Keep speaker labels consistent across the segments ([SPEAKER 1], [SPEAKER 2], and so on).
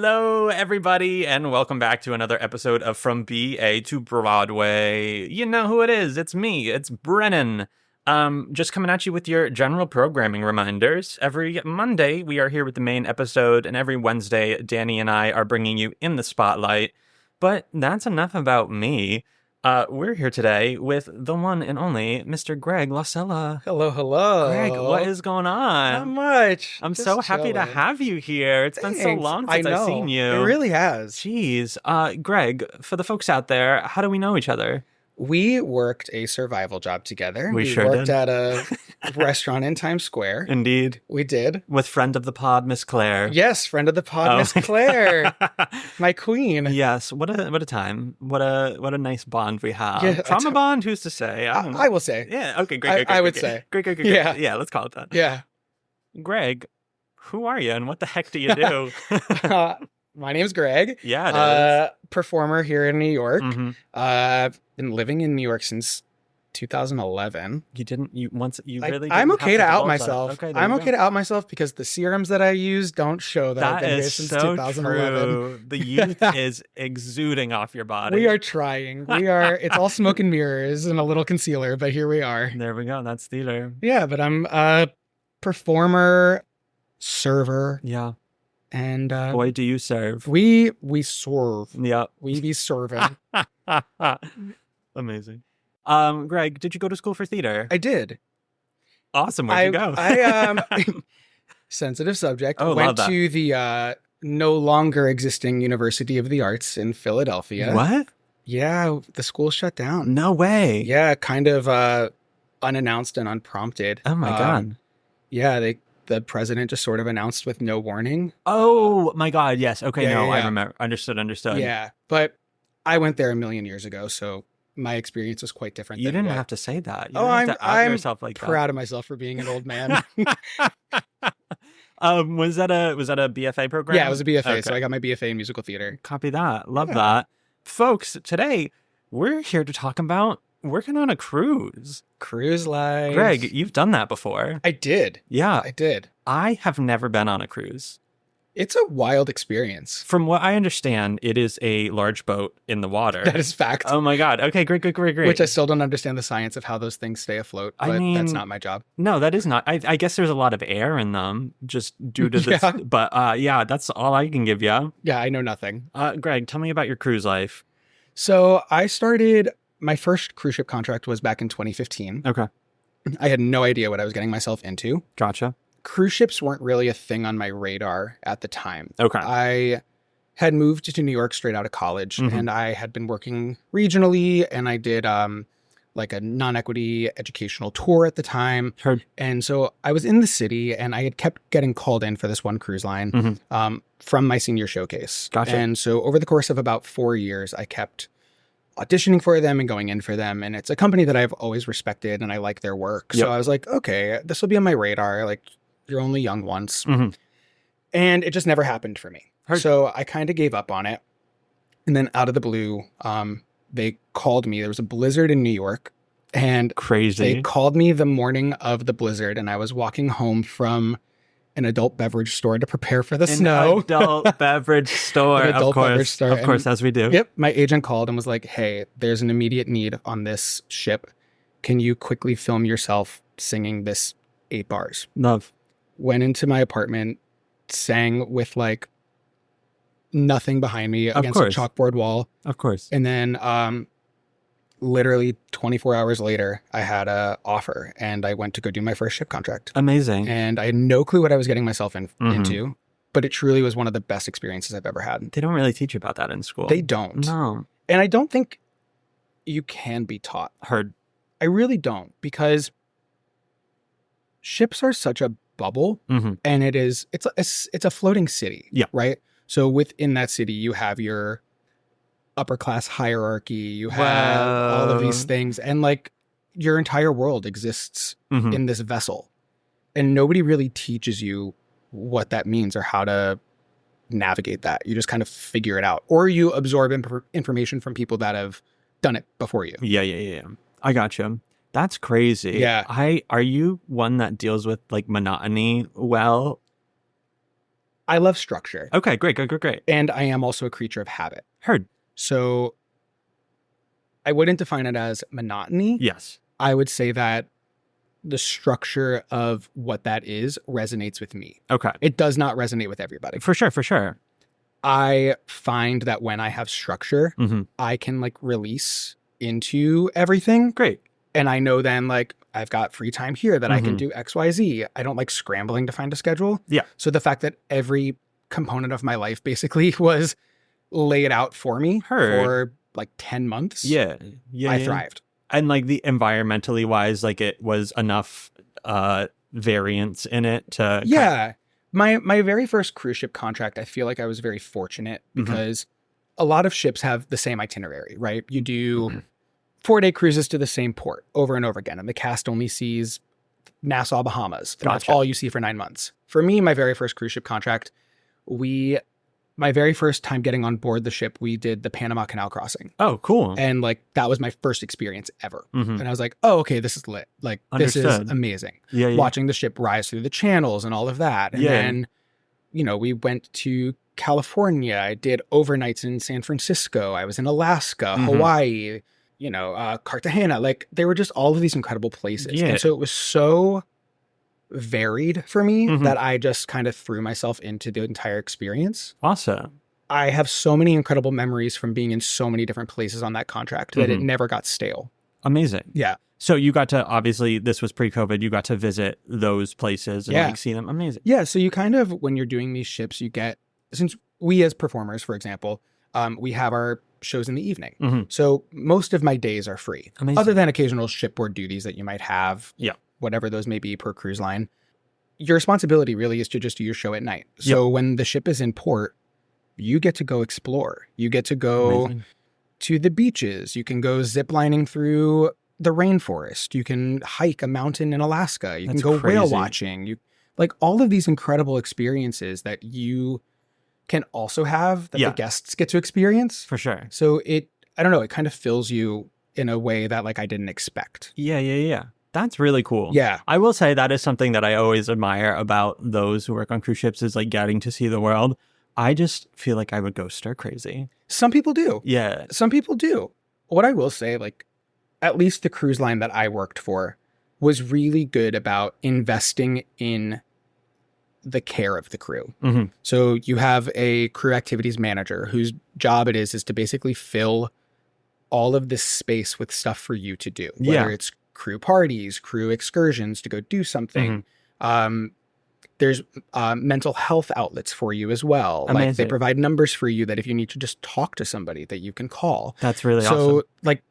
[SPEAKER 1] Hello, everybody, and welcome back to another episode of From BA to Broadway. You know who it is. It's me. It's Brennan. Just coming at you with your general programming reminders. Every Monday, we are here with the main episode, and every Wednesday, Danny and I are bringing you in the spotlight. But that's enough about me. We're here today with the one and only Mr. Greg Laucella.
[SPEAKER 2] Hello, hello.
[SPEAKER 1] Greg, what is going on?
[SPEAKER 2] Not much.
[SPEAKER 1] I'm
[SPEAKER 2] Just
[SPEAKER 1] so happy to
[SPEAKER 2] chilling.
[SPEAKER 1] have you here. It's been so long since I've seen you.
[SPEAKER 2] It really has.
[SPEAKER 1] Jeez. Greg, for the folks out there, how do we know each other?
[SPEAKER 2] We worked a survival job together.
[SPEAKER 1] We sure
[SPEAKER 2] worked
[SPEAKER 1] did.
[SPEAKER 2] at a restaurant in Times Square.
[SPEAKER 1] Indeed.
[SPEAKER 2] We did.
[SPEAKER 1] With friend of the pod, Miss Claire.
[SPEAKER 2] Yes, friend of the pod, Miss Claire, my queen.
[SPEAKER 1] Yes. What a time. What a nice bond we have.
[SPEAKER 2] Yeah,
[SPEAKER 1] Trauma bond, who's to say? I don't know.
[SPEAKER 2] I will say.
[SPEAKER 1] Yeah, okay, great.
[SPEAKER 2] I would say.
[SPEAKER 1] Great.
[SPEAKER 2] Yeah.
[SPEAKER 1] Yeah, let's call it that.
[SPEAKER 2] Yeah.
[SPEAKER 1] Greg, who are you and what the heck do you do?
[SPEAKER 2] My name's Greg.
[SPEAKER 1] Yeah, it is.
[SPEAKER 2] Performer here in New York.
[SPEAKER 1] Mhm.
[SPEAKER 2] Been living in New York since 2011.
[SPEAKER 1] I'm
[SPEAKER 2] okay to out myself.
[SPEAKER 1] Okay, there
[SPEAKER 2] I'm
[SPEAKER 1] you
[SPEAKER 2] okay
[SPEAKER 1] go.
[SPEAKER 2] to out myself because the serums that I use don't show that I've
[SPEAKER 1] That
[SPEAKER 2] been here
[SPEAKER 1] is
[SPEAKER 2] since
[SPEAKER 1] so
[SPEAKER 2] 2011.
[SPEAKER 1] true. The youth is exuding off your body.
[SPEAKER 2] We are trying. It's all smoke and mirrors and a little concealer, but here we are.
[SPEAKER 1] There we go. That's theater.
[SPEAKER 2] Yeah, but I'm a performer, server,
[SPEAKER 1] Yeah.
[SPEAKER 2] and
[SPEAKER 1] Boy, do you serve.
[SPEAKER 2] we serve.
[SPEAKER 1] Yeah.
[SPEAKER 2] We be serving.
[SPEAKER 1] Amazing. Greg, did you go to school for theater?
[SPEAKER 2] I did.
[SPEAKER 1] Awesome. Where'd you go?
[SPEAKER 2] Sensitive subject.
[SPEAKER 1] Oh, love
[SPEAKER 2] Went
[SPEAKER 1] that.
[SPEAKER 2] to the no longer existing University of the Arts in Philadelphia.
[SPEAKER 1] What?
[SPEAKER 2] Yeah, the school shut down.
[SPEAKER 1] No way.
[SPEAKER 2] Yeah, kind of unannounced and unprompted.
[SPEAKER 1] Oh my God.
[SPEAKER 2] Yeah, the president just sort of announced with no warning.
[SPEAKER 1] Oh my God. Yes. Okay.
[SPEAKER 2] Yeah,
[SPEAKER 1] no,
[SPEAKER 2] yeah,
[SPEAKER 1] I
[SPEAKER 2] yeah.
[SPEAKER 1] remember. Understood.
[SPEAKER 2] Yeah, but I went there a million years ago, so my experience was quite different.
[SPEAKER 1] You
[SPEAKER 2] than
[SPEAKER 1] didn't
[SPEAKER 2] what-
[SPEAKER 1] have to say that. You
[SPEAKER 2] Oh,
[SPEAKER 1] didn't have to out
[SPEAKER 2] I'm
[SPEAKER 1] yourself like
[SPEAKER 2] proud of myself for being an old man.
[SPEAKER 1] that. Was that a BFA program?
[SPEAKER 2] Yeah, it was a BFA,
[SPEAKER 1] Okay.
[SPEAKER 2] so I got my BFA in musical theater.
[SPEAKER 1] Copy that. Love
[SPEAKER 2] Yeah.
[SPEAKER 1] that. Folks, today we're here to talk about working on a cruise.
[SPEAKER 2] Cruise life.
[SPEAKER 1] Greg, you've done that before.
[SPEAKER 2] I did.
[SPEAKER 1] Yeah.
[SPEAKER 2] I did.
[SPEAKER 1] I have never been on a cruise.
[SPEAKER 2] It's a wild experience.
[SPEAKER 1] From what I understand, it is a large boat in the water.
[SPEAKER 2] That is fact.
[SPEAKER 1] Oh my God. Okay, great.
[SPEAKER 2] Which I still don't understand the science of how those things stay afloat,
[SPEAKER 1] I
[SPEAKER 2] but that's
[SPEAKER 1] mean,
[SPEAKER 2] not my job.
[SPEAKER 1] No, that is not. I guess there's a lot of air in them just due to this.
[SPEAKER 2] Yeah.
[SPEAKER 1] But yeah, that's all I can give you.
[SPEAKER 2] Yeah, I know nothing.
[SPEAKER 1] Greg, tell me about your cruise life.
[SPEAKER 2] So my first cruise ship contract was back in 2015.
[SPEAKER 1] Okay.
[SPEAKER 2] I had no idea what I was getting myself into.
[SPEAKER 1] Gotcha.
[SPEAKER 2] Cruise ships weren't really a thing on my radar at the time.
[SPEAKER 1] Okay.
[SPEAKER 2] I had moved to New York straight out of college,
[SPEAKER 1] Mhm.
[SPEAKER 2] and I had been working regionally, and I did like a non-equity educational tour at the time.
[SPEAKER 1] Heard.
[SPEAKER 2] And so I was in the city, and I had kept getting called in for this one cruise line
[SPEAKER 1] Mhm.
[SPEAKER 2] from my senior showcase.
[SPEAKER 1] Gotcha.
[SPEAKER 2] And so over the course of about 4 years, I kept auditioning for them and going in for them. And it's a company that I've always respected, and I like their work.
[SPEAKER 1] Yep.
[SPEAKER 2] So I was like, okay, this will be on my radar. Like, you're only young once.
[SPEAKER 1] Mhm.
[SPEAKER 2] And it just never happened for me.
[SPEAKER 1] Heard.
[SPEAKER 2] So I kind of gave up on it. And then out of the blue, they called me. There was a blizzard in New York, and
[SPEAKER 1] Crazy.
[SPEAKER 2] they called me the morning of the blizzard, and I was walking home from an adult beverage store to prepare for the snow.
[SPEAKER 1] Adult beverage store.
[SPEAKER 2] An adult
[SPEAKER 1] of course.
[SPEAKER 2] beverage store.
[SPEAKER 1] Of course, as we do.
[SPEAKER 2] Yep. My agent called and was like, hey, there's an immediate need on this ship. Can you quickly film yourself singing this 8 bars?
[SPEAKER 1] Love.
[SPEAKER 2] Went into my apartment, sang with like nothing behind me against a
[SPEAKER 1] course.
[SPEAKER 2] chalkboard wall.
[SPEAKER 1] Of course.
[SPEAKER 2] And then literally 24 hours later, I had a offer, and I went to go do my first ship contract.
[SPEAKER 1] Amazing.
[SPEAKER 2] And I had no clue what I was getting myself
[SPEAKER 1] Mhm.
[SPEAKER 2] into, but it truly was one of the best experiences I've ever had.
[SPEAKER 1] They don't really teach you about that in school.
[SPEAKER 2] They don't.
[SPEAKER 1] No.
[SPEAKER 2] And I don't think you can be taught.
[SPEAKER 1] Heard.
[SPEAKER 2] I really don't, because ships are such a bubble,
[SPEAKER 1] Mhm.
[SPEAKER 2] and it's a floating city.
[SPEAKER 1] Yeah.
[SPEAKER 2] Right. So within that city, you have your upper class hierarchy. You have all of these
[SPEAKER 1] Wow.
[SPEAKER 2] things, and like your entire world exists
[SPEAKER 1] Mhm.
[SPEAKER 2] in this vessel, and nobody really teaches you what that means or how to navigate that. You just kind of figure it out, or you absorb information from people that have done it before you.
[SPEAKER 1] Yeah. I gotcha. That's crazy.
[SPEAKER 2] Yeah.
[SPEAKER 1] Are you one that deals with like monotony well?
[SPEAKER 2] I love structure.
[SPEAKER 1] Okay, great.
[SPEAKER 2] And I am also a creature of habit.
[SPEAKER 1] Heard.
[SPEAKER 2] So I wouldn't define it as monotony.
[SPEAKER 1] Yes.
[SPEAKER 2] I would say that the structure of what that is resonates with me.
[SPEAKER 1] Okay.
[SPEAKER 2] It does not resonate with everybody.
[SPEAKER 1] For sure.
[SPEAKER 2] I find that when I have structure,
[SPEAKER 1] Mm-hmm.
[SPEAKER 2] I can like release into everything.
[SPEAKER 1] Great.
[SPEAKER 2] And I know then like I've got free time here that I can
[SPEAKER 1] Mhm.
[SPEAKER 2] do X, Y, Z. I don't like scrambling to find a schedule.
[SPEAKER 1] Yeah.
[SPEAKER 2] So the fact that every component of my life basically was laid out for me
[SPEAKER 1] Heard.
[SPEAKER 2] for like 10 months.
[SPEAKER 1] Yeah.
[SPEAKER 2] I thrived.
[SPEAKER 1] And like the environmentally wise, like it was enough variance in it to
[SPEAKER 2] Yeah. My very first cruise ship contract, I feel like I was very fortunate because a lot of ships have the same itinerary, right? You do 4-day cruises to the same port over and over again, and the cast only sees Nassau, Bahamas. And that's
[SPEAKER 1] Gotcha.
[SPEAKER 2] all you see for 9 months. For me, my very first cruise ship contract, my very first time getting on board the ship, we did the Panama Canal crossing.
[SPEAKER 1] Oh, cool.
[SPEAKER 2] And like that was my first experience ever.
[SPEAKER 1] Mhm.
[SPEAKER 2] And I was like, oh, okay, this is lit. Like this is
[SPEAKER 1] Understood.
[SPEAKER 2] amazing.
[SPEAKER 1] Yeah.
[SPEAKER 2] Watching the ship rise through the channels and all of that. And
[SPEAKER 1] Yeah.
[SPEAKER 2] then, we went to California. I did overnights in San Francisco. I was in Alaska,
[SPEAKER 1] Mhm.
[SPEAKER 2] Hawaii, Cartagena. Like they were just all of these incredible places.
[SPEAKER 1] Yeah.
[SPEAKER 2] And so it was so varied for me
[SPEAKER 1] Mhm.
[SPEAKER 2] that I just kind of threw myself into the entire experience.
[SPEAKER 1] Awesome.
[SPEAKER 2] I have so many incredible memories from being in so many different places on that contract that it
[SPEAKER 1] Mhm.
[SPEAKER 2] never got stale.
[SPEAKER 1] Amazing.
[SPEAKER 2] Yeah.
[SPEAKER 1] So you got to, obviously this was pre-COVID, you got to visit those places and
[SPEAKER 2] Yeah.
[SPEAKER 1] like see them. Amazing.
[SPEAKER 2] Yeah. So you kind of, when you're doing these ships, you get, since we as performers, for example, we have our shows in the evening.
[SPEAKER 1] Mhm.
[SPEAKER 2] So most of my days are free,
[SPEAKER 1] Amazing.
[SPEAKER 2] other than occasional shipboard duties that you might have.
[SPEAKER 1] Yeah.
[SPEAKER 2] Whatever those may be per cruise line. Your responsibility really is to just do your show at night. So when the ship is in port, you get to go explore. You get to go
[SPEAKER 1] Amazing.
[SPEAKER 2] to the beaches. You can go ziplining through the rainforest. You can hike a mountain in Alaska. You
[SPEAKER 1] That's
[SPEAKER 2] can go whale
[SPEAKER 1] crazy.
[SPEAKER 2] watching. You like all of these incredible experiences that you can also have that
[SPEAKER 1] Yeah.
[SPEAKER 2] the guests get to experience.
[SPEAKER 1] For sure.
[SPEAKER 2] So I don't know, it kind of fills you in a way that like I didn't expect.
[SPEAKER 1] Yeah. That's really cool.
[SPEAKER 2] Yeah.
[SPEAKER 1] I will say that is something that I always admire about those who work on cruise ships is like getting to see the world. I just feel like I would go stir crazy.
[SPEAKER 2] Some people do.
[SPEAKER 1] Yeah.
[SPEAKER 2] Some people do. What I will say, like, at least the cruise line that I worked for was really good about investing in the care of the crew.
[SPEAKER 1] hmm
[SPEAKER 2] So you have a crew activities manager whose job it is to basically fill all of this space with stuff for you to do,
[SPEAKER 1] Yeah.
[SPEAKER 2] whether it's crew parties, crew excursions to go do something. There's mental health outlets for you as well. Like they
[SPEAKER 1] Amazing.
[SPEAKER 2] provide numbers for you that if you need to just talk to somebody that you can call.
[SPEAKER 1] That's really
[SPEAKER 2] So
[SPEAKER 1] awesome.
[SPEAKER 2] like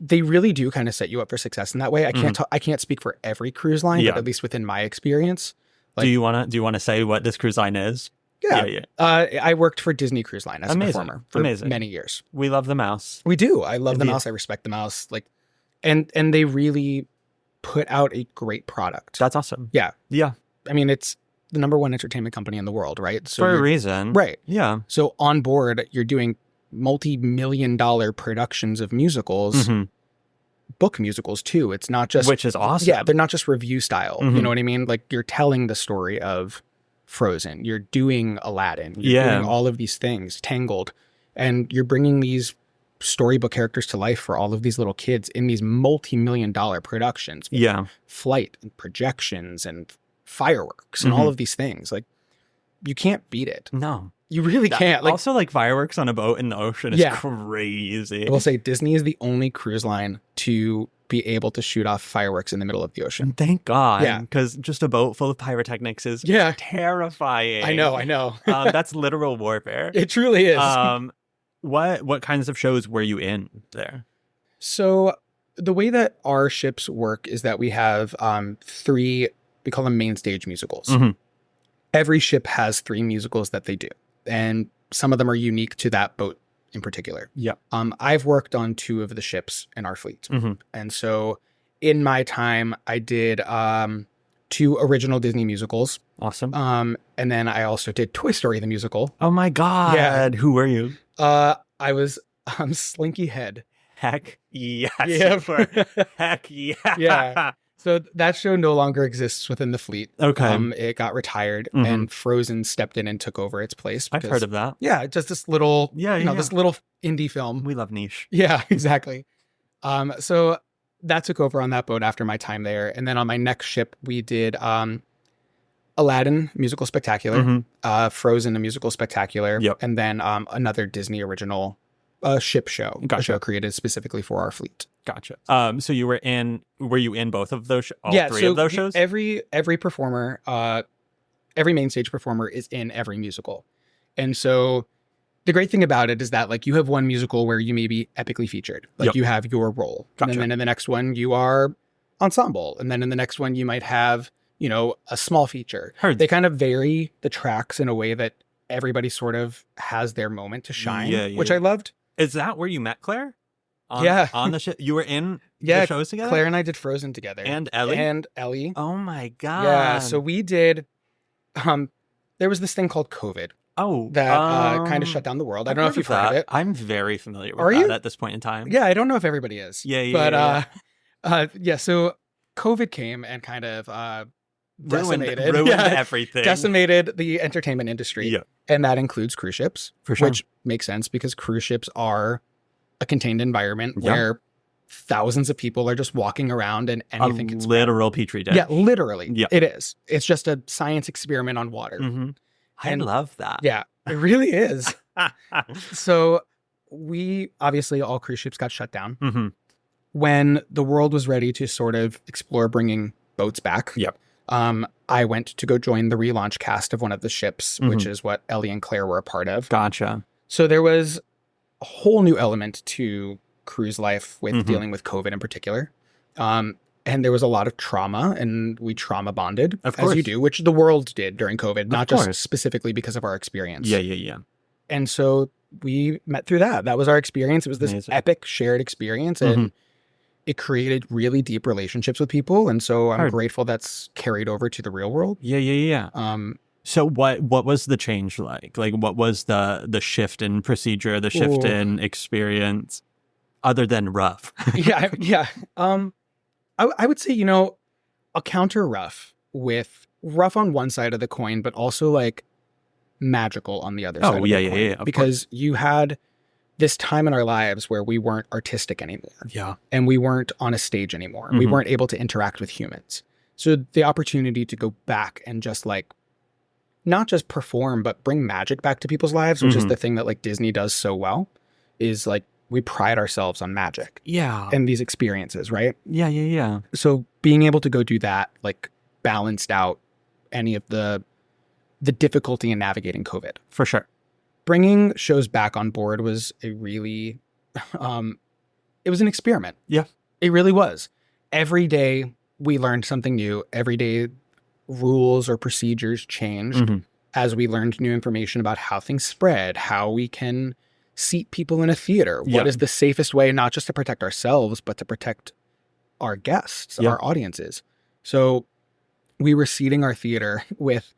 [SPEAKER 2] they really do kind of set you up for success in that way. I can't speak for every cruise line,
[SPEAKER 1] Yeah.
[SPEAKER 2] but at least within my experience. Like,
[SPEAKER 1] do you want to say what this cruise line is?
[SPEAKER 2] yeah. I worked for Disney Cruise Line as
[SPEAKER 1] Amazing.
[SPEAKER 2] a performer for
[SPEAKER 1] Amazing.
[SPEAKER 2] many years.
[SPEAKER 1] We love the mouse.
[SPEAKER 2] We do. I love the
[SPEAKER 1] Indeed.
[SPEAKER 2] mouse. I respect the mouse. Like, and they really put out a great product.
[SPEAKER 1] That's awesome.
[SPEAKER 2] Yeah.
[SPEAKER 1] Yeah.
[SPEAKER 2] I mean, it's the number one entertainment company in the world, right? So
[SPEAKER 1] For a
[SPEAKER 2] you're-
[SPEAKER 1] reason.
[SPEAKER 2] right.
[SPEAKER 1] Yeah.
[SPEAKER 2] So on board, you're doing multi-million-dollar productions of musicals,
[SPEAKER 1] Mhm.
[SPEAKER 2] book musicals too. It's not just
[SPEAKER 1] Which is awesome.
[SPEAKER 2] Yeah, they're not just review style. You
[SPEAKER 1] Mhm.
[SPEAKER 2] know what I mean? Like you're telling the story of Frozen. You're doing Aladdin. You're
[SPEAKER 1] Yeah.
[SPEAKER 2] doing all of these things, Tangled, and you're bringing these storybook characters to life for all of these little kids in these multi-million-dollar productions. with
[SPEAKER 1] Yeah.
[SPEAKER 2] flight and projections and fireworks and all
[SPEAKER 1] Mhm.
[SPEAKER 2] of these things. Like you can't beat it.
[SPEAKER 1] No.
[SPEAKER 2] You really can't. Like
[SPEAKER 1] also, like fireworks on a boat in the ocean is
[SPEAKER 2] Yeah.
[SPEAKER 1] crazy.
[SPEAKER 2] I will say Disney is the only cruise line to be able to shoot off fireworks in the middle of the ocean.
[SPEAKER 1] Thank God.
[SPEAKER 2] Yeah.
[SPEAKER 1] Because just a boat full of pyrotechnics is
[SPEAKER 2] Yeah.
[SPEAKER 1] terrifying.
[SPEAKER 2] I know.
[SPEAKER 1] That's literal warfare.
[SPEAKER 2] It truly is.
[SPEAKER 1] What kinds of shows were you in there?
[SPEAKER 2] So the way that our ships work is that we have 3, we call them main stage musicals.
[SPEAKER 1] Mhm.
[SPEAKER 2] Every ship has 3 musicals that they do. And some of them are unique to that boat in particular.
[SPEAKER 1] Yeah.
[SPEAKER 2] I've worked on 2 of the ships in our fleet.
[SPEAKER 1] Mhm.
[SPEAKER 2] And so in my time, I did 2 original Disney musicals.
[SPEAKER 1] Awesome.
[SPEAKER 2] And then I also did Toy Story the musical.
[SPEAKER 1] Oh my God.
[SPEAKER 2] Yeah.
[SPEAKER 1] Who were you?
[SPEAKER 2] I was Slinky Head.
[SPEAKER 1] Heck yes.
[SPEAKER 2] Yeah.
[SPEAKER 1] you were. Heck yeah.
[SPEAKER 2] Yeah. So that show no longer exists within the fleet.
[SPEAKER 1] Okay.
[SPEAKER 2] It got retired,
[SPEAKER 1] Mhm.
[SPEAKER 2] and Frozen stepped in and took over its place.
[SPEAKER 1] I've heard of that.
[SPEAKER 2] Yeah, just this little,
[SPEAKER 1] Yeah,
[SPEAKER 2] this little indie film.
[SPEAKER 1] We love niche.
[SPEAKER 2] Yeah, exactly. So that took over on that boat after my time there, and then on my next ship we did Aladdin musical spectacular,
[SPEAKER 1] Mhm.
[SPEAKER 2] Frozen a musical spectacular,
[SPEAKER 1] Yep.
[SPEAKER 2] and then another Disney original ship show, a show created specifically for our fleet.
[SPEAKER 1] Gotcha. So you were in both of those, all three
[SPEAKER 2] so
[SPEAKER 1] of those shows?
[SPEAKER 2] Every performer, every main stage performer is in every musical. And so the great thing about it is that like you have one musical where you may be epically featured, like
[SPEAKER 1] Yep.
[SPEAKER 2] you have your role.
[SPEAKER 1] Gotcha.
[SPEAKER 2] And then in the next one you are ensemble. And then in the next one you might have, a small feature.
[SPEAKER 1] Heard.
[SPEAKER 2] They kind of vary the tracks in a way that everybody sort of has their moment to shine,
[SPEAKER 1] Yeah,
[SPEAKER 2] which
[SPEAKER 1] yeah.
[SPEAKER 2] I loved.
[SPEAKER 1] Is that where you met Claire?
[SPEAKER 2] Yeah.
[SPEAKER 1] On the ship? You were in
[SPEAKER 2] Yeah,
[SPEAKER 1] the shows together?
[SPEAKER 2] Claire and I did Frozen together.
[SPEAKER 1] And Ellie?
[SPEAKER 2] And Ellie.
[SPEAKER 1] Oh my God.
[SPEAKER 2] Yeah, so we did, there was this thing called COVID that kind of shut down the world. I don't know if you've heard of it.
[SPEAKER 1] I'm very familiar with
[SPEAKER 2] Are
[SPEAKER 1] that
[SPEAKER 2] you?
[SPEAKER 1] at this point in time.
[SPEAKER 2] Yeah, I don't know if everybody is.
[SPEAKER 1] Yeah.
[SPEAKER 2] But so COVID came and kind of
[SPEAKER 1] Ruined
[SPEAKER 2] decimated
[SPEAKER 1] everything.
[SPEAKER 2] decimated the entertainment industry.
[SPEAKER 1] Yeah.
[SPEAKER 2] And that includes cruise ships,
[SPEAKER 1] For sure.
[SPEAKER 2] which makes sense because cruise ships are a contained environment
[SPEAKER 1] Yeah.
[SPEAKER 2] where thousands of people are just walking around and anything can spread.
[SPEAKER 1] Literal petri dish.
[SPEAKER 2] Yeah, literally.
[SPEAKER 1] Yeah.
[SPEAKER 2] It is. It's just a science experiment on water.
[SPEAKER 1] Mhm. I
[SPEAKER 2] And-
[SPEAKER 1] love that.
[SPEAKER 2] Yeah, it really is. So we obviously all cruise ships got shut down
[SPEAKER 1] hmm
[SPEAKER 2] when the world was ready to sort of explore bringing boats back.
[SPEAKER 1] Yep.
[SPEAKER 2] I went to go join the relaunch cast of one of the ships, which is what Ellie and Claire were a part of.
[SPEAKER 1] Gotcha.
[SPEAKER 2] So there was a whole new element to cruise life with
[SPEAKER 1] Mhm.
[SPEAKER 2] dealing with COVID in particular. And there was a lot of trauma, and we trauma bonded,
[SPEAKER 1] Of
[SPEAKER 2] as you
[SPEAKER 1] course.
[SPEAKER 2] do, which the world did during COVID, not just
[SPEAKER 1] course.
[SPEAKER 2] specifically because of our experience.
[SPEAKER 1] Yeah.
[SPEAKER 2] And so we met through that. That was our experience. It was this
[SPEAKER 1] Amazing.
[SPEAKER 2] epic shared experience, and it created really deep relationships with people. And so I'm
[SPEAKER 1] Heard.
[SPEAKER 2] grateful that's carried over to the real world.
[SPEAKER 1] Yeah. So what was the change like? Like what was the shift in procedure, the shift
[SPEAKER 2] Ooh.
[SPEAKER 1] in experience, other than rough?
[SPEAKER 2] Yeah. I would say, I'll counter rough with rough on one side of the coin, but also like magical on the other side of the coin.
[SPEAKER 1] of
[SPEAKER 2] Because you had this time in our lives where we weren't artistic anymore.
[SPEAKER 1] Yeah.
[SPEAKER 2] And we weren't on a stage anymore. We
[SPEAKER 1] Mhm.
[SPEAKER 2] weren't able to interact with humans. So the opportunity to go back and just like, not just perform, but bring magic back to people's lives, which is
[SPEAKER 1] Mhm.
[SPEAKER 2] the thing that like Disney does so well, is like we pride ourselves on magic
[SPEAKER 1] Yeah.
[SPEAKER 2] and these experiences, right?
[SPEAKER 1] Yeah.
[SPEAKER 2] So being able to go do that, like balanced out any of the difficulty in navigating COVID.
[SPEAKER 1] For sure.
[SPEAKER 2] Bringing shows back on board was a really, it was an experiment.
[SPEAKER 1] Yeah.
[SPEAKER 2] It really was. Every day we learned something new. Every day rules or procedures changed
[SPEAKER 1] Mhm.
[SPEAKER 2] as we learned new information about how things spread, how we can seat people in a theater.
[SPEAKER 1] Yeah.
[SPEAKER 2] What is the safest way, not just to protect ourselves, but to protect our guests,
[SPEAKER 1] Yeah.
[SPEAKER 2] our audiences. So we were seating our theater with,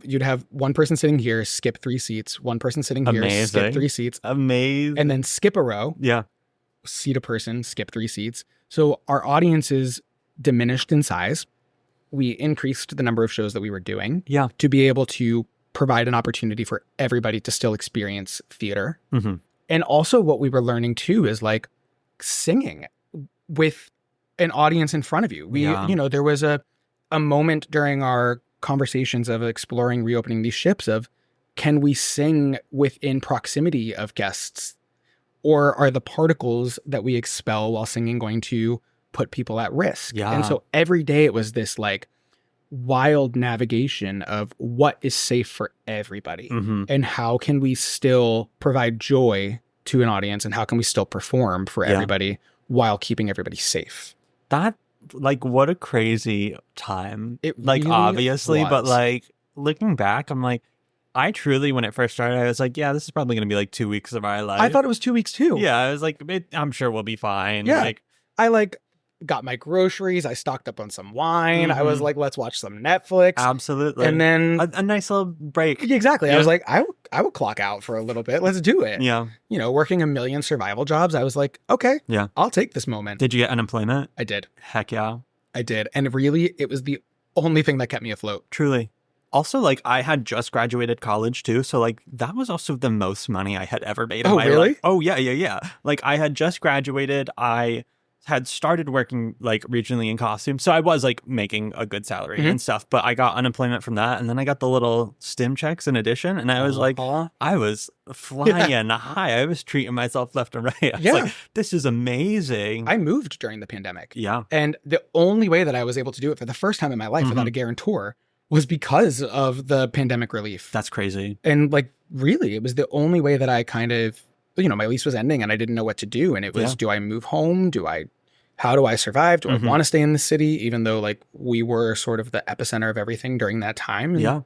[SPEAKER 2] you'd have one person sitting here, skip 3 seats, one person sitting here,
[SPEAKER 1] Amazing.
[SPEAKER 2] skip 3 seats,
[SPEAKER 1] Amazing.
[SPEAKER 2] and then skip a row,
[SPEAKER 1] yeah.
[SPEAKER 2] seat a person, skip 3 seats. So our audiences diminished in size. We increased the number of shows that we were doing
[SPEAKER 1] Yeah.
[SPEAKER 2] to be able to provide an opportunity for everybody to still experience theater.
[SPEAKER 1] hmm
[SPEAKER 2] And also what we were learning too is like singing with an audience in front of you.
[SPEAKER 1] Yeah.
[SPEAKER 2] There was a moment during our conversations of exploring reopening these ships of, can we sing within proximity of guests? Or are the particles that we expel while singing going to put people at risk?
[SPEAKER 1] Yeah.
[SPEAKER 2] And so every day it was this like wild navigation of what is safe for everybody
[SPEAKER 1] hmm
[SPEAKER 2] and how can we still provide joy to an audience and how can we still perform for
[SPEAKER 1] Yeah.
[SPEAKER 2] everybody while keeping everybody safe.
[SPEAKER 1] That, like, what a crazy time.
[SPEAKER 2] It
[SPEAKER 1] Like,
[SPEAKER 2] really
[SPEAKER 1] obviously, but
[SPEAKER 2] was.
[SPEAKER 1] like, looking back, I'm like, I truly, when it first started, I was like, yeah, this is probably going to be like 2 weeks of our life.
[SPEAKER 2] I thought it was 2 weeks too.
[SPEAKER 1] Yeah, I was like, I'm sure we'll be fine.
[SPEAKER 2] Yeah.
[SPEAKER 1] Like,
[SPEAKER 2] I got my groceries. I stocked up on some wine. I was
[SPEAKER 1] Mhm.
[SPEAKER 2] like, let's watch some Netflix.
[SPEAKER 1] absolutely.
[SPEAKER 2] And then
[SPEAKER 1] a nice little break.
[SPEAKER 2] exactly. I
[SPEAKER 1] Yeah.
[SPEAKER 2] was like, I will clock out for a little bit. Let's do it.
[SPEAKER 1] Yeah.
[SPEAKER 2] Working a million survival jobs. I was like, okay,
[SPEAKER 1] Yeah.
[SPEAKER 2] I'll take this moment.
[SPEAKER 1] Did you get unemployment?
[SPEAKER 2] I did.
[SPEAKER 1] Heck yeah.
[SPEAKER 2] I did. And really, it was the only thing that kept me afloat.
[SPEAKER 1] Truly. Also, like, I had just graduated college too, so like that was also the most money I had ever made in my
[SPEAKER 2] really?
[SPEAKER 1] life. Oh, yeah. Like, I had just graduated. I had started working like regionally in costumes, so I was like making a good salary and stuff. But I got unemployment from that, and then I got the little stim checks in addition, and I was like, I was flying high. I was treating myself left and right. I was like, this is amazing.
[SPEAKER 2] I moved during the pandemic.
[SPEAKER 1] Yeah,
[SPEAKER 2] and the only way that I was able to do it for the first time in my life without a guarantor was because of the pandemic relief.
[SPEAKER 1] That's crazy.
[SPEAKER 2] And like, really, it was the only way that I kind of, my lease was ending and I didn't know what to do. And it was, do I move home? How do I survive? Do I want to stay in the city? Even though like we were sort of the epicenter of everything during that time. And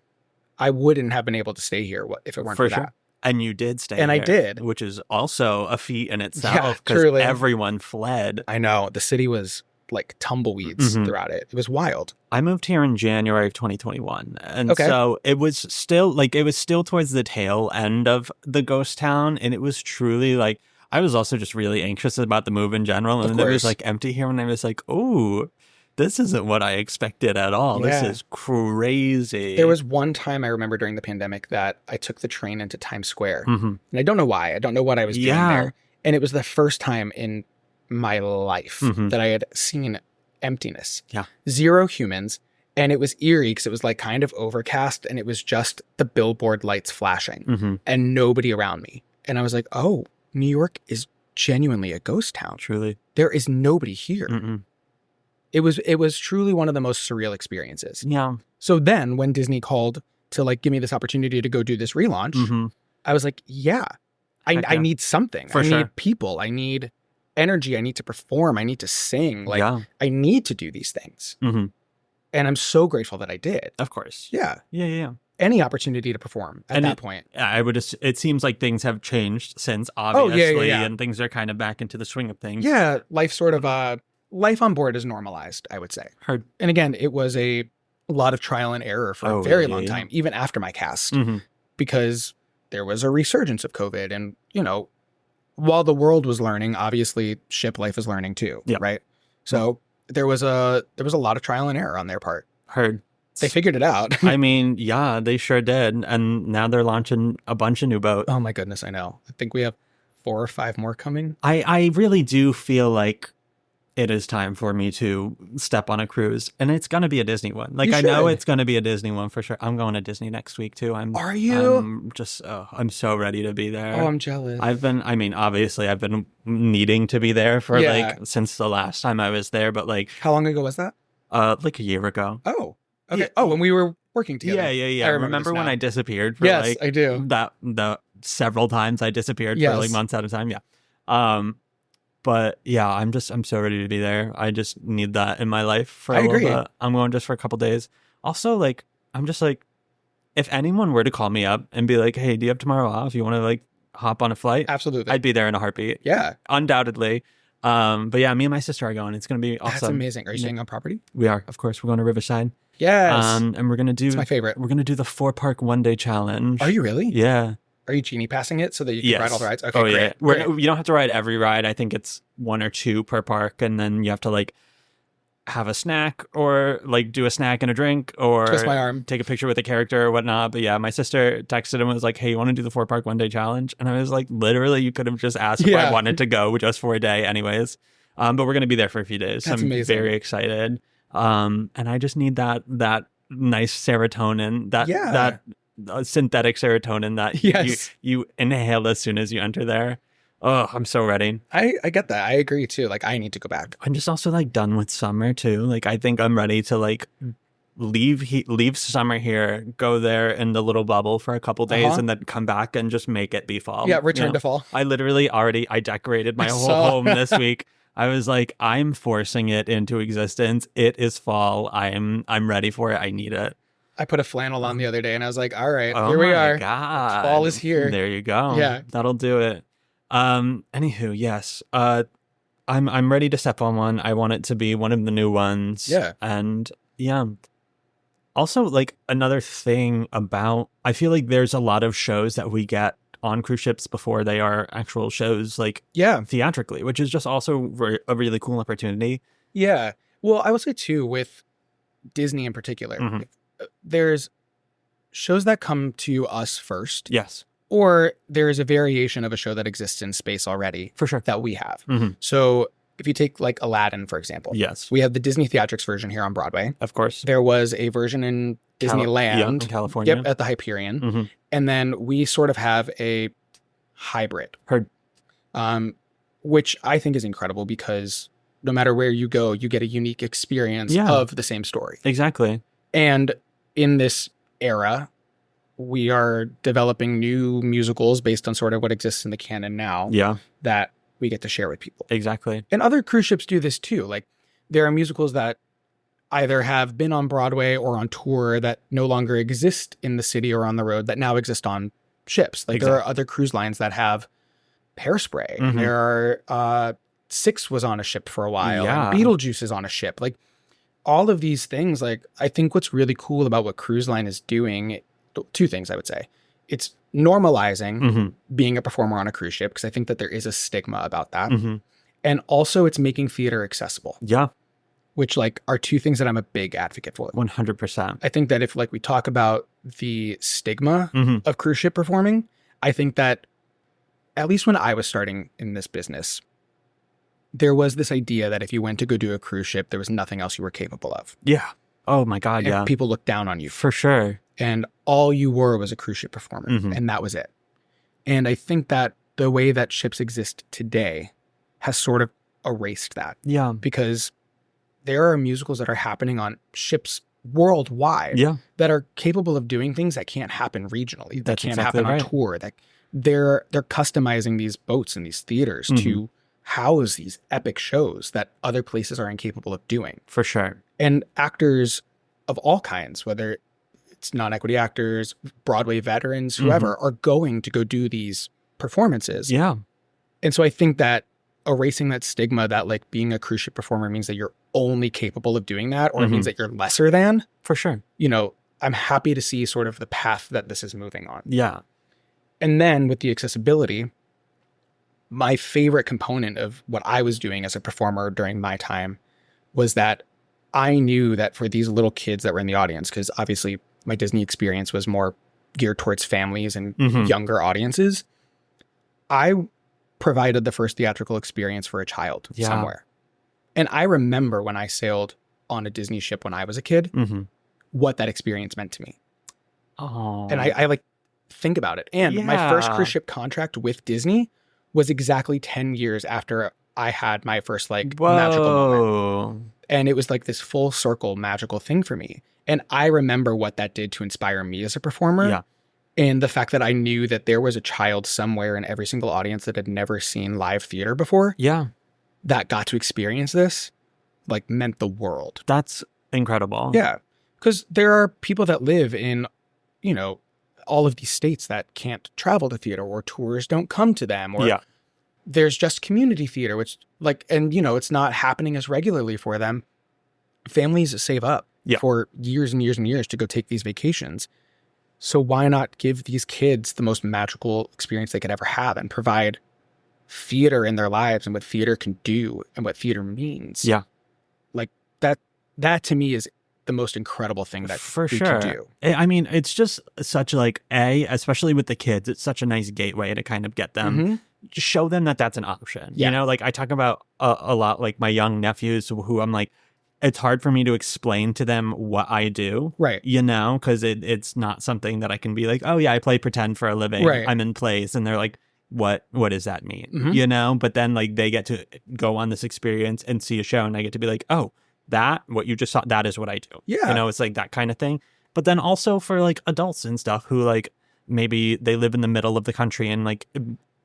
[SPEAKER 2] I wouldn't have been able to stay here if it weren't for that.
[SPEAKER 1] And you did stay
[SPEAKER 2] and
[SPEAKER 1] here,
[SPEAKER 2] I did.
[SPEAKER 1] Which is also a feat in itself because everyone fled.
[SPEAKER 2] I know. The city was like tumbleweeds throughout it. It was wild.
[SPEAKER 1] I moved here in January of 2021. And so it was still towards the tail end of the ghost town. And it was truly like, I was also just really anxious about the move in general. And then it was like empty here. And I was like, oh, this isn't what I expected at all. This is crazy.
[SPEAKER 2] There was one time I remember during the pandemic that I took the train into Times Square. And I don't know why. I don't know what I was doing there. And it was the first time in my life that I had seen emptiness. Zero humans. And it was eerie because it was like kind of overcast and it was just the billboard lights flashing and nobody around me. And I was like, oh, New York is genuinely a ghost town.
[SPEAKER 1] Truly.
[SPEAKER 2] There is nobody here. It was truly one of the most surreal experiences.
[SPEAKER 1] Yeah.
[SPEAKER 2] So then when Disney called to like give me this opportunity to go do this relaunch, I was like, I need something. I need people. I need energy. I need to perform. I need to sing. Like I need to do these things. And I'm so grateful that I did.
[SPEAKER 1] Of course.
[SPEAKER 2] Yeah.
[SPEAKER 1] Yeah.
[SPEAKER 2] Any opportunity to perform at that point.
[SPEAKER 1] It seems like things have changed since, obviously, and things are kind of back into the swing of things.
[SPEAKER 2] Yeah. Life on board is normalized, I would say.
[SPEAKER 1] Heard.
[SPEAKER 2] And again, it was a lot of trial and error for a very long time, even after my cast, because there was a resurgence of COVID. And, while the world was learning, obviously ship life is learning too, right? So there was a lot of trial and error on their part.
[SPEAKER 1] Heard.
[SPEAKER 2] They figured it out.
[SPEAKER 1] I mean, yeah, they sure did. And now they're launching a bunch of new boats.
[SPEAKER 2] Oh my goodness, I know. I think we have 4 or 5 more coming.
[SPEAKER 1] I really do feel like it is time for me to step on a cruise. And it's going to be a Disney one. Like, I know it's going to be a Disney one for sure. I'm going to Disney next week too.
[SPEAKER 2] Are you?
[SPEAKER 1] I'm so ready to be there.
[SPEAKER 2] Oh, I'm jealous.
[SPEAKER 1] Obviously I've been needing to be there for since the last time I was there. But like,
[SPEAKER 2] how long ago was that?
[SPEAKER 1] Like a year ago.
[SPEAKER 2] Oh, okay. Yeah. Oh, when we were working together.
[SPEAKER 1] Yeah. I remember when I disappeared for
[SPEAKER 2] I do.
[SPEAKER 1] The several times I disappeared for like months at a time. Yeah. But yeah, I'm so ready to be there. I just need that in my life for a little bit. I'm going just for a couple days. Also, like, I'm just like, if anyone were to call me up and be like, hey, do you have tomorrow off? You want to like hop on a flight?
[SPEAKER 2] Absolutely.
[SPEAKER 1] I'd be there in a heartbeat.
[SPEAKER 2] Yeah.
[SPEAKER 1] Undoubtedly. But yeah, me and my sister are going. It's going to be awesome.
[SPEAKER 2] That's amazing. Are you staying on property?
[SPEAKER 1] We are. Of course. We're going to Riverside.
[SPEAKER 2] Yes.
[SPEAKER 1] And we're going to do...
[SPEAKER 2] It's my favorite.
[SPEAKER 1] We're going to do the 4-park one-day challenge.
[SPEAKER 2] Are you really?
[SPEAKER 1] Yeah.
[SPEAKER 2] Are you genie passing it so that you can ride all the rides? Okay,
[SPEAKER 1] great.
[SPEAKER 2] Yeah.
[SPEAKER 1] You don't have to ride every ride. I think it's 1 or 2 per park. And then you have to like have a snack or like do a snack and a drink or
[SPEAKER 2] twist my arm,
[SPEAKER 1] take a picture with a character or whatnot. But yeah, my sister texted and was like, hey, you want to do the 4-park one-day challenge? And I was like, literally, you could have just asked if I wanted to go just for a day anyways. But we're going to be there for a few days.
[SPEAKER 2] That's
[SPEAKER 1] I'm
[SPEAKER 2] amazing.
[SPEAKER 1] Very excited. And I just need that nice serotonin, that synthetic serotonin that you inhale as soon as you enter there. Oh, I'm so ready.
[SPEAKER 2] I get that. I agree too. Like, I need to go back.
[SPEAKER 1] I'm just also like done with summer too. Like, I think I'm ready to like leave summer here, go there in the little bubble for a couple days, and then come back and just make it be fall.
[SPEAKER 2] Yeah, return to fall.
[SPEAKER 1] I literally I decorated my whole home this week. I was like, I'm forcing it into existence. It is fall. I'm ready for it. I need it.
[SPEAKER 2] I put a flannel on the other day and I was like, all right, here we are.
[SPEAKER 1] God.
[SPEAKER 2] Fall is here.
[SPEAKER 1] There you go.
[SPEAKER 2] Yeah.
[SPEAKER 1] That'll do it. Anywho, yes. I'm ready to step on one. I want it to be one of the new ones.
[SPEAKER 2] Yeah.
[SPEAKER 1] And yeah. Also, like, another thing about, I feel like there's a lot of shows that we get on cruise ships before they are actual shows, like theatrically, which is just also a really cool opportunity.
[SPEAKER 2] Yeah. Well, I will say too, with Disney in particular, there's shows that come to us first.
[SPEAKER 1] Yes.
[SPEAKER 2] Or there is a variation of a show that exists in space already.
[SPEAKER 1] For sure.
[SPEAKER 2] That we have. So if you take like Aladdin, for example.
[SPEAKER 1] Yes.
[SPEAKER 2] We have the Disney theatrics version here on Broadway.
[SPEAKER 1] Of course.
[SPEAKER 2] There was a version in Disneyland.
[SPEAKER 1] In California.
[SPEAKER 2] Yep, at the Hyperion. And then we sort of have a hybrid.
[SPEAKER 1] Heard.
[SPEAKER 2] Which I think is incredible because no matter where you go, you get a unique experience of the same story.
[SPEAKER 1] Exactly.
[SPEAKER 2] And in this era, we are developing new musicals based on sort of what exists in the canon now.
[SPEAKER 1] Yeah.
[SPEAKER 2] That we get to share with people.
[SPEAKER 1] Exactly.
[SPEAKER 2] And other cruise ships do this too. Like there are musicals that either have been on Broadway or on tour that no longer exist in the city or on the road that now exist on ships. Like there are other cruise lines that have Hairspray. There are Six was on a ship for a while.
[SPEAKER 1] Yeah.
[SPEAKER 2] And Beetlejuice is on a ship. Like all of these things, like I think what's really cool about what Cruise Line is doing, two things I would say. It's normalizing being a performer on a cruise ship because I think that there is a stigma about that. And also it's making theater accessible.
[SPEAKER 1] Yeah.
[SPEAKER 2] Which like are two things that I'm a big advocate for.
[SPEAKER 1] 100%.
[SPEAKER 2] I think that if like we talk about the stigma of cruise ship performing, I think that at least when I was starting in this business, there was this idea that if you went to go do a cruise ship, there was nothing else you were capable of.
[SPEAKER 1] Yeah. Oh my God.
[SPEAKER 2] And people looked down on you.
[SPEAKER 1] For sure.
[SPEAKER 2] And all you were was a cruise ship performer. And that was it. And I think that the way that ships exist today has sort of erased that.
[SPEAKER 1] Yeah.
[SPEAKER 2] Because there are musicals that are happening on ships worldwide that are capable of doing things that can't happen regionally, that can't happen on tour. That they're customizing these boats and these theaters to house these epic shows that other places are incapable of doing.
[SPEAKER 1] For sure.
[SPEAKER 2] And actors of all kinds, whether it's non-equity actors, Broadway veterans, whoever, are going to go do these performances.
[SPEAKER 1] Yeah.
[SPEAKER 2] And so I think that erasing that stigma that like being a cruise ship performer means that you're only capable of doing that, or it means that you're lesser than.
[SPEAKER 1] For sure.
[SPEAKER 2] You know, I'm happy to see sort of the path that this is moving on.
[SPEAKER 1] Yeah.
[SPEAKER 2] And then with the accessibility, my favorite component of what I was doing as a performer during my time was that I knew that for these little kids that were in the audience, because obviously my Disney experience was more geared towards families and younger audiences, I provided the first theatrical experience for a child somewhere. And I remember when I sailed on a Disney ship when I was a kid, what that experience meant to me.
[SPEAKER 1] Oh.
[SPEAKER 2] And I like think about it. And my first cruise ship contract with Disney was exactly 10 years after I had my first like magical moment. And it was like this full circle magical thing for me. And I remember what that did to inspire me as a performer.
[SPEAKER 1] Yeah.
[SPEAKER 2] And the fact that I knew that there was a child somewhere in every single audience that had never seen live theater before.
[SPEAKER 1] Yeah.
[SPEAKER 2] That got to experience this, like, meant the world.
[SPEAKER 1] That's incredible.
[SPEAKER 2] Yeah. Because there are people that live in, you know, all of these states that can't travel to theater, or tours don't come to them, or there's just community theater, which like, and you know, it's not happening as regularly for them. Families save up for years and years and years to go take these vacations. So why not give these kids the most magical experience they could ever have and provide theater in their lives and what theater can do and what theater means?
[SPEAKER 1] Yeah.
[SPEAKER 2] Like that to me is the most incredible thing that
[SPEAKER 1] for
[SPEAKER 2] we
[SPEAKER 1] sure
[SPEAKER 2] can do.
[SPEAKER 1] I mean, it's just such like especially with the kids, it's such a nice gateway to kind of get them, just show them that that's an option. You know, like I talk about a lot, like my young nephews who I'm like, it's hard for me to explain to them what I do. Right. You know, because it's not something that I can be like, oh yeah, I play pretend for a living. Right. I'm in plays. And they're like, what does that mean? You know, but then like they get to go on this experience and see a show, and I get to be like, oh, what you just saw, that is what I do. Yeah. You know, it's like that kind of thing. But then also for like adults and stuff who like maybe they live in the middle of the country and like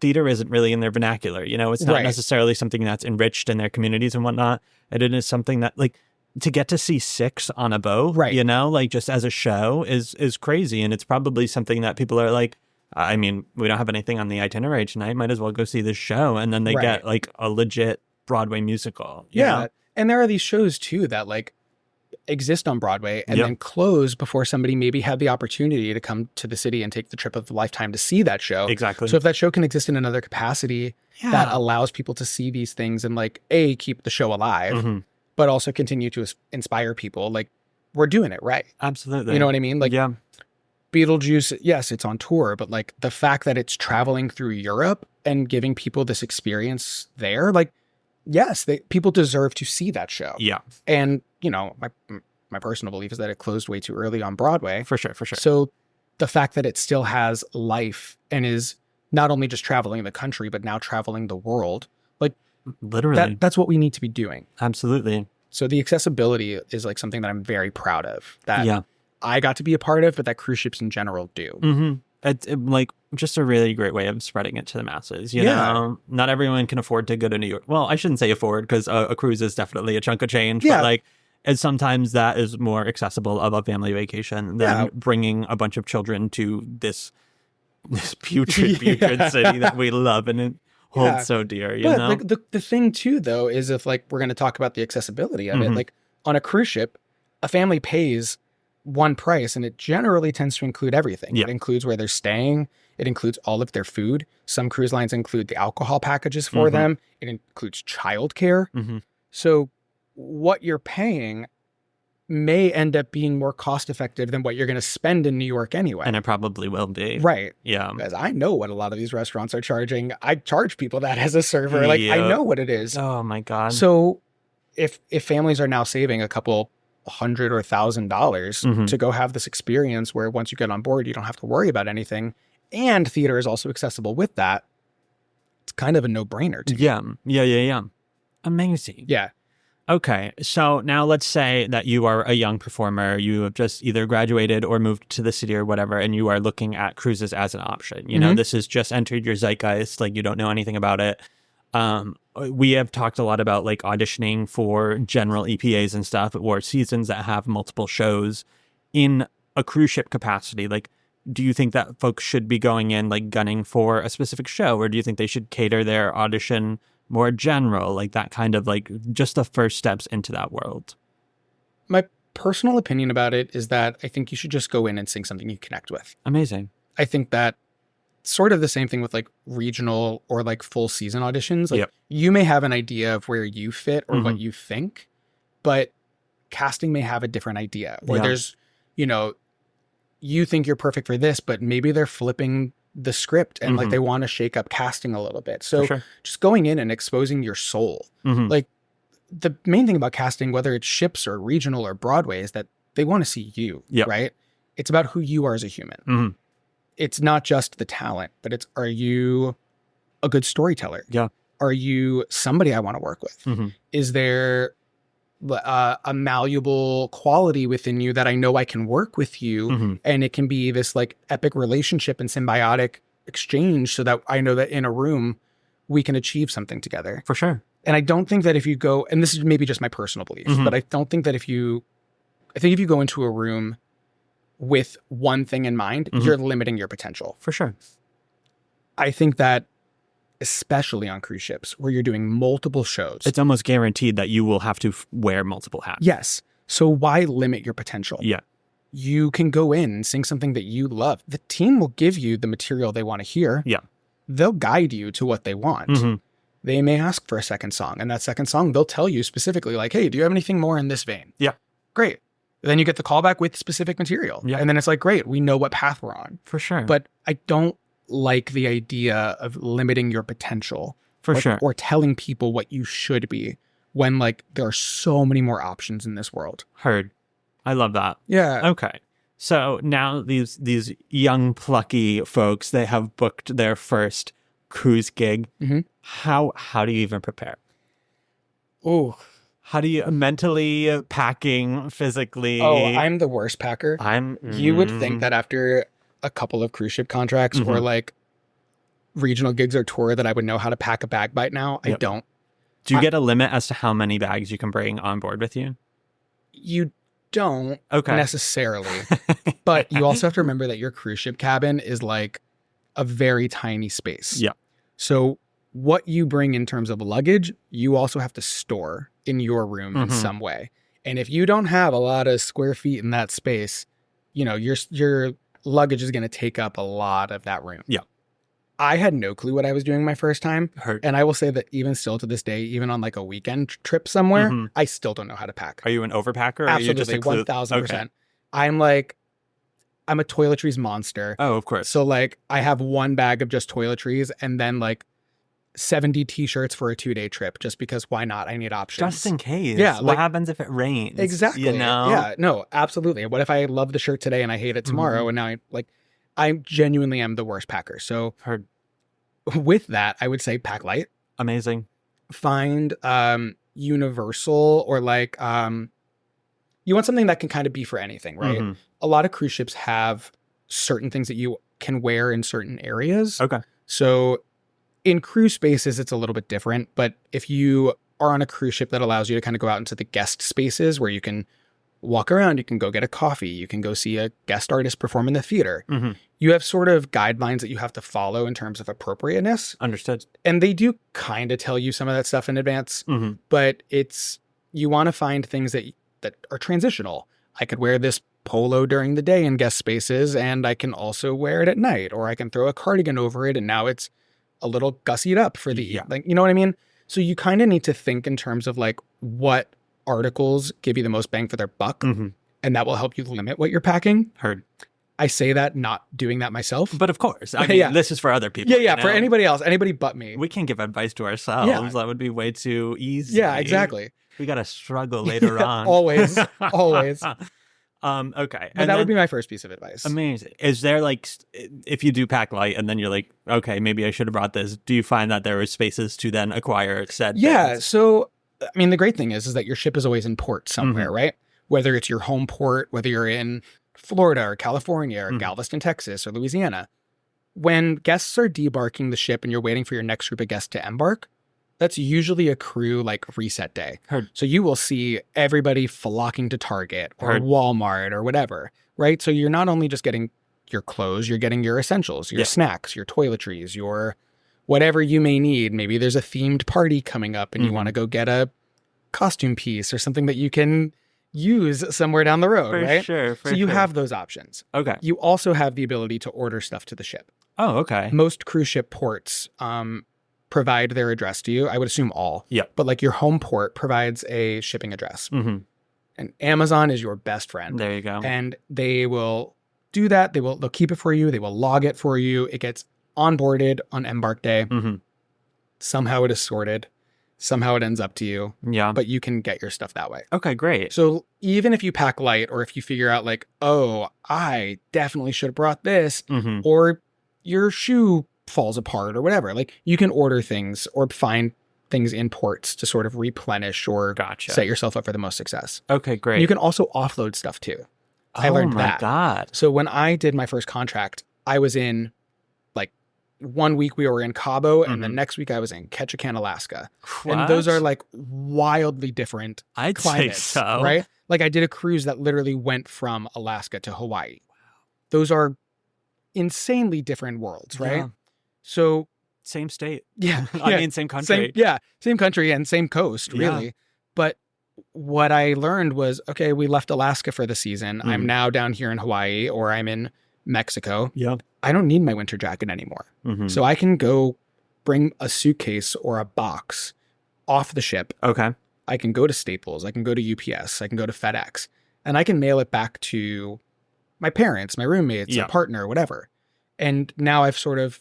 [SPEAKER 1] theater isn't really in their vernacular. You know, it's not necessarily something that's enriched in their communities and whatnot. And it is something that like to get to see Six on a boat, you know, like just as a show is crazy. And it's probably something that people are like, I mean, we don't have anything on the itinerary tonight. Might as well go see this show. And then they get like a legit Broadway musical. You know?
[SPEAKER 2] And there are these shows too that like exist on Broadway and then close before somebody maybe had the opportunity to come to the city and take the trip of a lifetime to see that show. Exactly. So if that show can exist in another capacity that allows people to see these things and like keep the show alive, but also continue to inspire people. Like, we're doing it right.
[SPEAKER 1] Absolutely.
[SPEAKER 2] You know what I mean? Like,
[SPEAKER 1] yeah.
[SPEAKER 2] Beetlejuice, yes, it's on tour, but like the fact that it's traveling through Europe and giving people this experience there, like, yes, people deserve to see that show.
[SPEAKER 1] Yeah.
[SPEAKER 2] And, you know, my personal belief is that it closed way too early on Broadway.
[SPEAKER 1] For sure.
[SPEAKER 2] So the fact that it still has life and is not only just traveling the country, but now traveling the world, like,
[SPEAKER 1] literally,
[SPEAKER 2] that's what we need to be doing.
[SPEAKER 1] Absolutely.
[SPEAKER 2] So the accessibility is like something that I'm very proud of. That
[SPEAKER 1] Yeah.
[SPEAKER 2] I got to be a part of, but that cruise ships in general do.
[SPEAKER 1] Mm-hmm. It's like just a really great way of spreading it to the masses. You
[SPEAKER 2] Yeah.
[SPEAKER 1] know, not everyone can afford to go to New York. Well, I shouldn't say afford, because a cruise is definitely a chunk of change.
[SPEAKER 2] Yeah.
[SPEAKER 1] But like, and sometimes that is more accessible of a family vacation than bringing a bunch of children to this putrid city that we love and it holds so dear. You know,
[SPEAKER 2] like the thing too, though, is if like we're going to talk about the accessibility of it, like on a cruise ship, a family pays one price and it generally tends to include everything.
[SPEAKER 1] Yeah.
[SPEAKER 2] It includes where they're staying. It includes all of their food. Some cruise lines include the alcohol packages for them. It includes childcare. So what you're paying may end up being more cost effective than what you're going to spend in New York anyway.
[SPEAKER 1] And it probably will be.
[SPEAKER 2] Right.
[SPEAKER 1] Yeah.
[SPEAKER 2] Because I know what a lot of these restaurants are charging. I charge people that as a server. Like, I know what it is.
[SPEAKER 1] Oh my God.
[SPEAKER 2] So if families are now saving a couple $100 or $1,000 to go have this experience where once you get on board, you don't have to worry about anything, and theater is also accessible with that, it's kind of a no-brainer to me.
[SPEAKER 1] Yeah. Amazing.
[SPEAKER 2] Yeah.
[SPEAKER 1] Okay, so now let's say that you are a young performer, you have just either graduated or moved to the city or whatever, and you are looking at cruises as an option. You know, this has just entered your zeitgeist, like you don't know anything about it. We have talked a lot about like auditioning for general EPAs and stuff, or seasons that have multiple shows in a cruise ship capacity. Like, do you think that folks should be going in like gunning for a specific show, or do you think they should cater their audition more general, like that kind of like just the first steps into that world?
[SPEAKER 2] My personal opinion about it is that I think you should just go in and sing something you connect with.
[SPEAKER 1] Amazing.
[SPEAKER 2] I think that sort of the same thing with like regional or like full season auditions. Like, you may have an idea of where you fit or what you think, but casting may have a different idea. Or there's, you know, you think you're perfect for this, but maybe they're flipping the script and like they want to shake up casting a little bit. So just going in and exposing your soul. Like, the main thing about casting, whether it's ships or regional or Broadway, is that they want to see you, right? It's about who you are as a human. It's not just the talent, but it's, are you a good storyteller?
[SPEAKER 1] Yeah.
[SPEAKER 2] Are you somebody I want to work with? Is there a malleable quality within you that I know I can work with you, and it can be this like epic relationship and symbiotic exchange, so that I know that in a room we can achieve something together.
[SPEAKER 1] For sure.
[SPEAKER 2] And I don't think that if you go, and this is maybe just my personal belief, but I don't think that I think if you go into a room with one thing in mind, you're limiting your potential.
[SPEAKER 1] For sure.
[SPEAKER 2] I think that especially on cruise ships where you're doing multiple shows,
[SPEAKER 1] it's almost guaranteed that you will have to wear multiple hats.
[SPEAKER 2] Yes. So why limit your potential?
[SPEAKER 1] Yeah.
[SPEAKER 2] You can go in and sing something that you love. The team will give you the material they want to hear.
[SPEAKER 1] Yeah.
[SPEAKER 2] They'll guide you to what they want. They may ask for a second song, and that second song, they'll tell you specifically like, hey, do you have anything more in this vein?
[SPEAKER 1] Yeah.
[SPEAKER 2] Great. Then you get the callback with specific material.
[SPEAKER 1] Yeah.
[SPEAKER 2] And then it's like, great, we know what path we're on.
[SPEAKER 1] For sure.
[SPEAKER 2] But I don't like the idea of limiting your potential.
[SPEAKER 1] For sure.
[SPEAKER 2] Or telling people what you should be when like there are so many more options in this world.
[SPEAKER 1] Heard. I love that.
[SPEAKER 2] Yeah.
[SPEAKER 1] Okay. So now these young plucky folks, they have booked their first cruise gig. How do you even prepare?
[SPEAKER 2] Oh,
[SPEAKER 1] how do you mentally, packing, physically?
[SPEAKER 2] Oh, I'm the worst packer. You would think that after a couple of cruise ship contracts or like regional gigs or tour that I would know how to pack a bag by now. I don't.
[SPEAKER 1] Do you get a limit as to how many bags you can bring on board with you?
[SPEAKER 2] You don't necessarily, but you also have to remember that your cruise ship cabin is like a very tiny space.
[SPEAKER 1] Yeah.
[SPEAKER 2] So what you bring in terms of luggage, you also have to store in your room in some way. And if you don't have a lot of square feet in that space, you know, your luggage is going to take up a lot of that room.
[SPEAKER 1] Yeah.
[SPEAKER 2] I had no clue what I was doing my first time.
[SPEAKER 1] Heard.
[SPEAKER 2] And I will say that even still to this day, even on like a weekend trip somewhere,
[SPEAKER 1] Mhm.
[SPEAKER 2] I still don't know how to pack.
[SPEAKER 1] Are you an overpacker? Or
[SPEAKER 2] Absolutely,
[SPEAKER 1] are you just a
[SPEAKER 2] 1000%. I'm a toiletries monster.
[SPEAKER 1] Oh, of course.
[SPEAKER 2] So like I have one bag of just toiletries and then like 70 t-shirts for a 2-day trip just because why not? I need options.
[SPEAKER 1] Just in case.
[SPEAKER 2] Yeah,
[SPEAKER 1] What
[SPEAKER 2] like-
[SPEAKER 1] happens if it rains?
[SPEAKER 2] Exactly.
[SPEAKER 1] You know?
[SPEAKER 2] Yeah, no, absolutely. What if I love the shirt today and I hate it tomorrow? And now I genuinely am the worst packer. So
[SPEAKER 1] Heard.
[SPEAKER 2] with that, I would say pack light.
[SPEAKER 1] Amazing.
[SPEAKER 2] Find universal or like you want something that can kind of be for anything, right?
[SPEAKER 1] Mhm.
[SPEAKER 2] A lot of cruise ships have certain things that you can wear in certain areas.
[SPEAKER 1] Okay.
[SPEAKER 2] So in cruise spaces, it's a little bit different. But if you are on a cruise ship that allows you to kind of go out into the guest spaces where you can walk around, you can go get a coffee, you can go see a guest artist perform in the theater.
[SPEAKER 1] Mhm.
[SPEAKER 2] You have sort of guidelines that you have to follow in terms of appropriateness.
[SPEAKER 1] Understood.
[SPEAKER 2] And they do kind of tell you some of that stuff in advance,
[SPEAKER 1] Mhm.
[SPEAKER 2] but you want to find things that are transitional. I could wear this polo during the day in guest spaces and I can also wear it at night, or I can throw a cardigan over it and now it's a little gussied up for the,
[SPEAKER 1] Yeah.
[SPEAKER 2] like, you know what I mean? So you kind of need to think in terms of like what articles give you the most bang for their buck,
[SPEAKER 1] Mhm.
[SPEAKER 2] and that will help you limit what you're packing.
[SPEAKER 1] Heard.
[SPEAKER 2] I say that not doing that myself.
[SPEAKER 1] But of course, I mean,
[SPEAKER 2] Yeah.
[SPEAKER 1] this is for other people.
[SPEAKER 2] Yeah,
[SPEAKER 1] you
[SPEAKER 2] for
[SPEAKER 1] know?
[SPEAKER 2] anybody else, anybody but me.
[SPEAKER 1] We can't give advice to ourselves.
[SPEAKER 2] Yeah.
[SPEAKER 1] That would be way too easy.
[SPEAKER 2] Yeah, exactly.
[SPEAKER 1] We got to struggle later on.
[SPEAKER 2] Always, always.
[SPEAKER 1] Okay.
[SPEAKER 2] But that would be my first piece of advice.
[SPEAKER 1] amazing. Is there like, if you do pack light and then you're like, okay, maybe I should have brought this. Do you find that there are spaces to then acquire said
[SPEAKER 2] Yeah.
[SPEAKER 1] things?
[SPEAKER 2] So, I mean, the great thing is that your ship is always in port somewhere,
[SPEAKER 1] Mm-hmm.
[SPEAKER 2] right? Whether it's your home port, whether you're in Florida or California or
[SPEAKER 1] Mhm.
[SPEAKER 2] Galveston, Texas or Louisiana. When guests are debarking the ship and you're waiting for your next group of guests to embark, that's usually a crew like reset day.
[SPEAKER 1] Heard.
[SPEAKER 2] So you will see everybody flocking to Target or
[SPEAKER 1] Heard.
[SPEAKER 2] Walmart or whatever, right? So you're not only just getting your clothes, you're getting your essentials, your
[SPEAKER 1] Yeah.
[SPEAKER 2] snacks, your toiletries, your whatever you may need. Maybe there's a themed party coming up and you
[SPEAKER 1] Mhm.
[SPEAKER 2] want to go get a costume piece or something that you can use somewhere down the road,
[SPEAKER 1] For
[SPEAKER 2] right?
[SPEAKER 1] sure.
[SPEAKER 2] So you have those options.
[SPEAKER 1] Okay.
[SPEAKER 2] You also have the ability to order stuff to the ship.
[SPEAKER 1] Oh, okay.
[SPEAKER 2] Most cruise ship ports provide their address to you. I would assume all.
[SPEAKER 1] Yep.
[SPEAKER 2] But like your home port provides a shipping address.
[SPEAKER 1] Mm-hmm.
[SPEAKER 2] And Amazon is your best friend.
[SPEAKER 1] There you go.
[SPEAKER 2] And they will do that. They'll keep it for you. They will log it for you. It gets onboarded on embark day.
[SPEAKER 1] Mm-hmm.
[SPEAKER 2] Somehow it is sorted. Somehow it ends up to you.
[SPEAKER 1] Yeah.
[SPEAKER 2] But you can get your stuff that way.
[SPEAKER 1] Okay, great.
[SPEAKER 2] So even if you pack light, or if you figure out like, oh, I definitely should have brought this,
[SPEAKER 1] Mm-hmm.
[SPEAKER 2] or your shoe falls apart or whatever, like you can order things or find things in ports to sort of replenish or
[SPEAKER 1] Gotcha.
[SPEAKER 2] set yourself up for the most success.
[SPEAKER 1] Okay, great.
[SPEAKER 2] You can also offload stuff too. I learned
[SPEAKER 1] Oh my
[SPEAKER 2] that.
[SPEAKER 1] God.
[SPEAKER 2] So when I did my first contract, I was in like 1 week we were in Cabo and the
[SPEAKER 1] Mhm.
[SPEAKER 2] next week I was in Ketchikan, Alaska. And those are like wildly different
[SPEAKER 1] I'd say
[SPEAKER 2] climates,
[SPEAKER 1] so.
[SPEAKER 2] right? Like I did a cruise that literally went from Alaska to Hawaii. Those are insanely different worlds, right?
[SPEAKER 1] Yeah.
[SPEAKER 2] So
[SPEAKER 1] Same state.
[SPEAKER 2] yeah,
[SPEAKER 1] I
[SPEAKER 2] yeah,
[SPEAKER 1] mean, same country.
[SPEAKER 2] same country and same coast,
[SPEAKER 1] Yeah.
[SPEAKER 2] really. But what I learned was, okay, we left Alaska for the season. I'm
[SPEAKER 1] Mhm.
[SPEAKER 2] now down here in Hawaii or I'm in Mexico.
[SPEAKER 1] Yeah.
[SPEAKER 2] I don't need my winter jacket anymore.
[SPEAKER 1] Mm-hmm.
[SPEAKER 2] So I can go bring a suitcase or a box off the ship.
[SPEAKER 1] Okay.
[SPEAKER 2] I can go to Staples. I can go to UPS. I can go to FedEx. And I can mail it back to my parents, my roommates,
[SPEAKER 1] Yeah.
[SPEAKER 2] a partner, whatever. And now I've sort of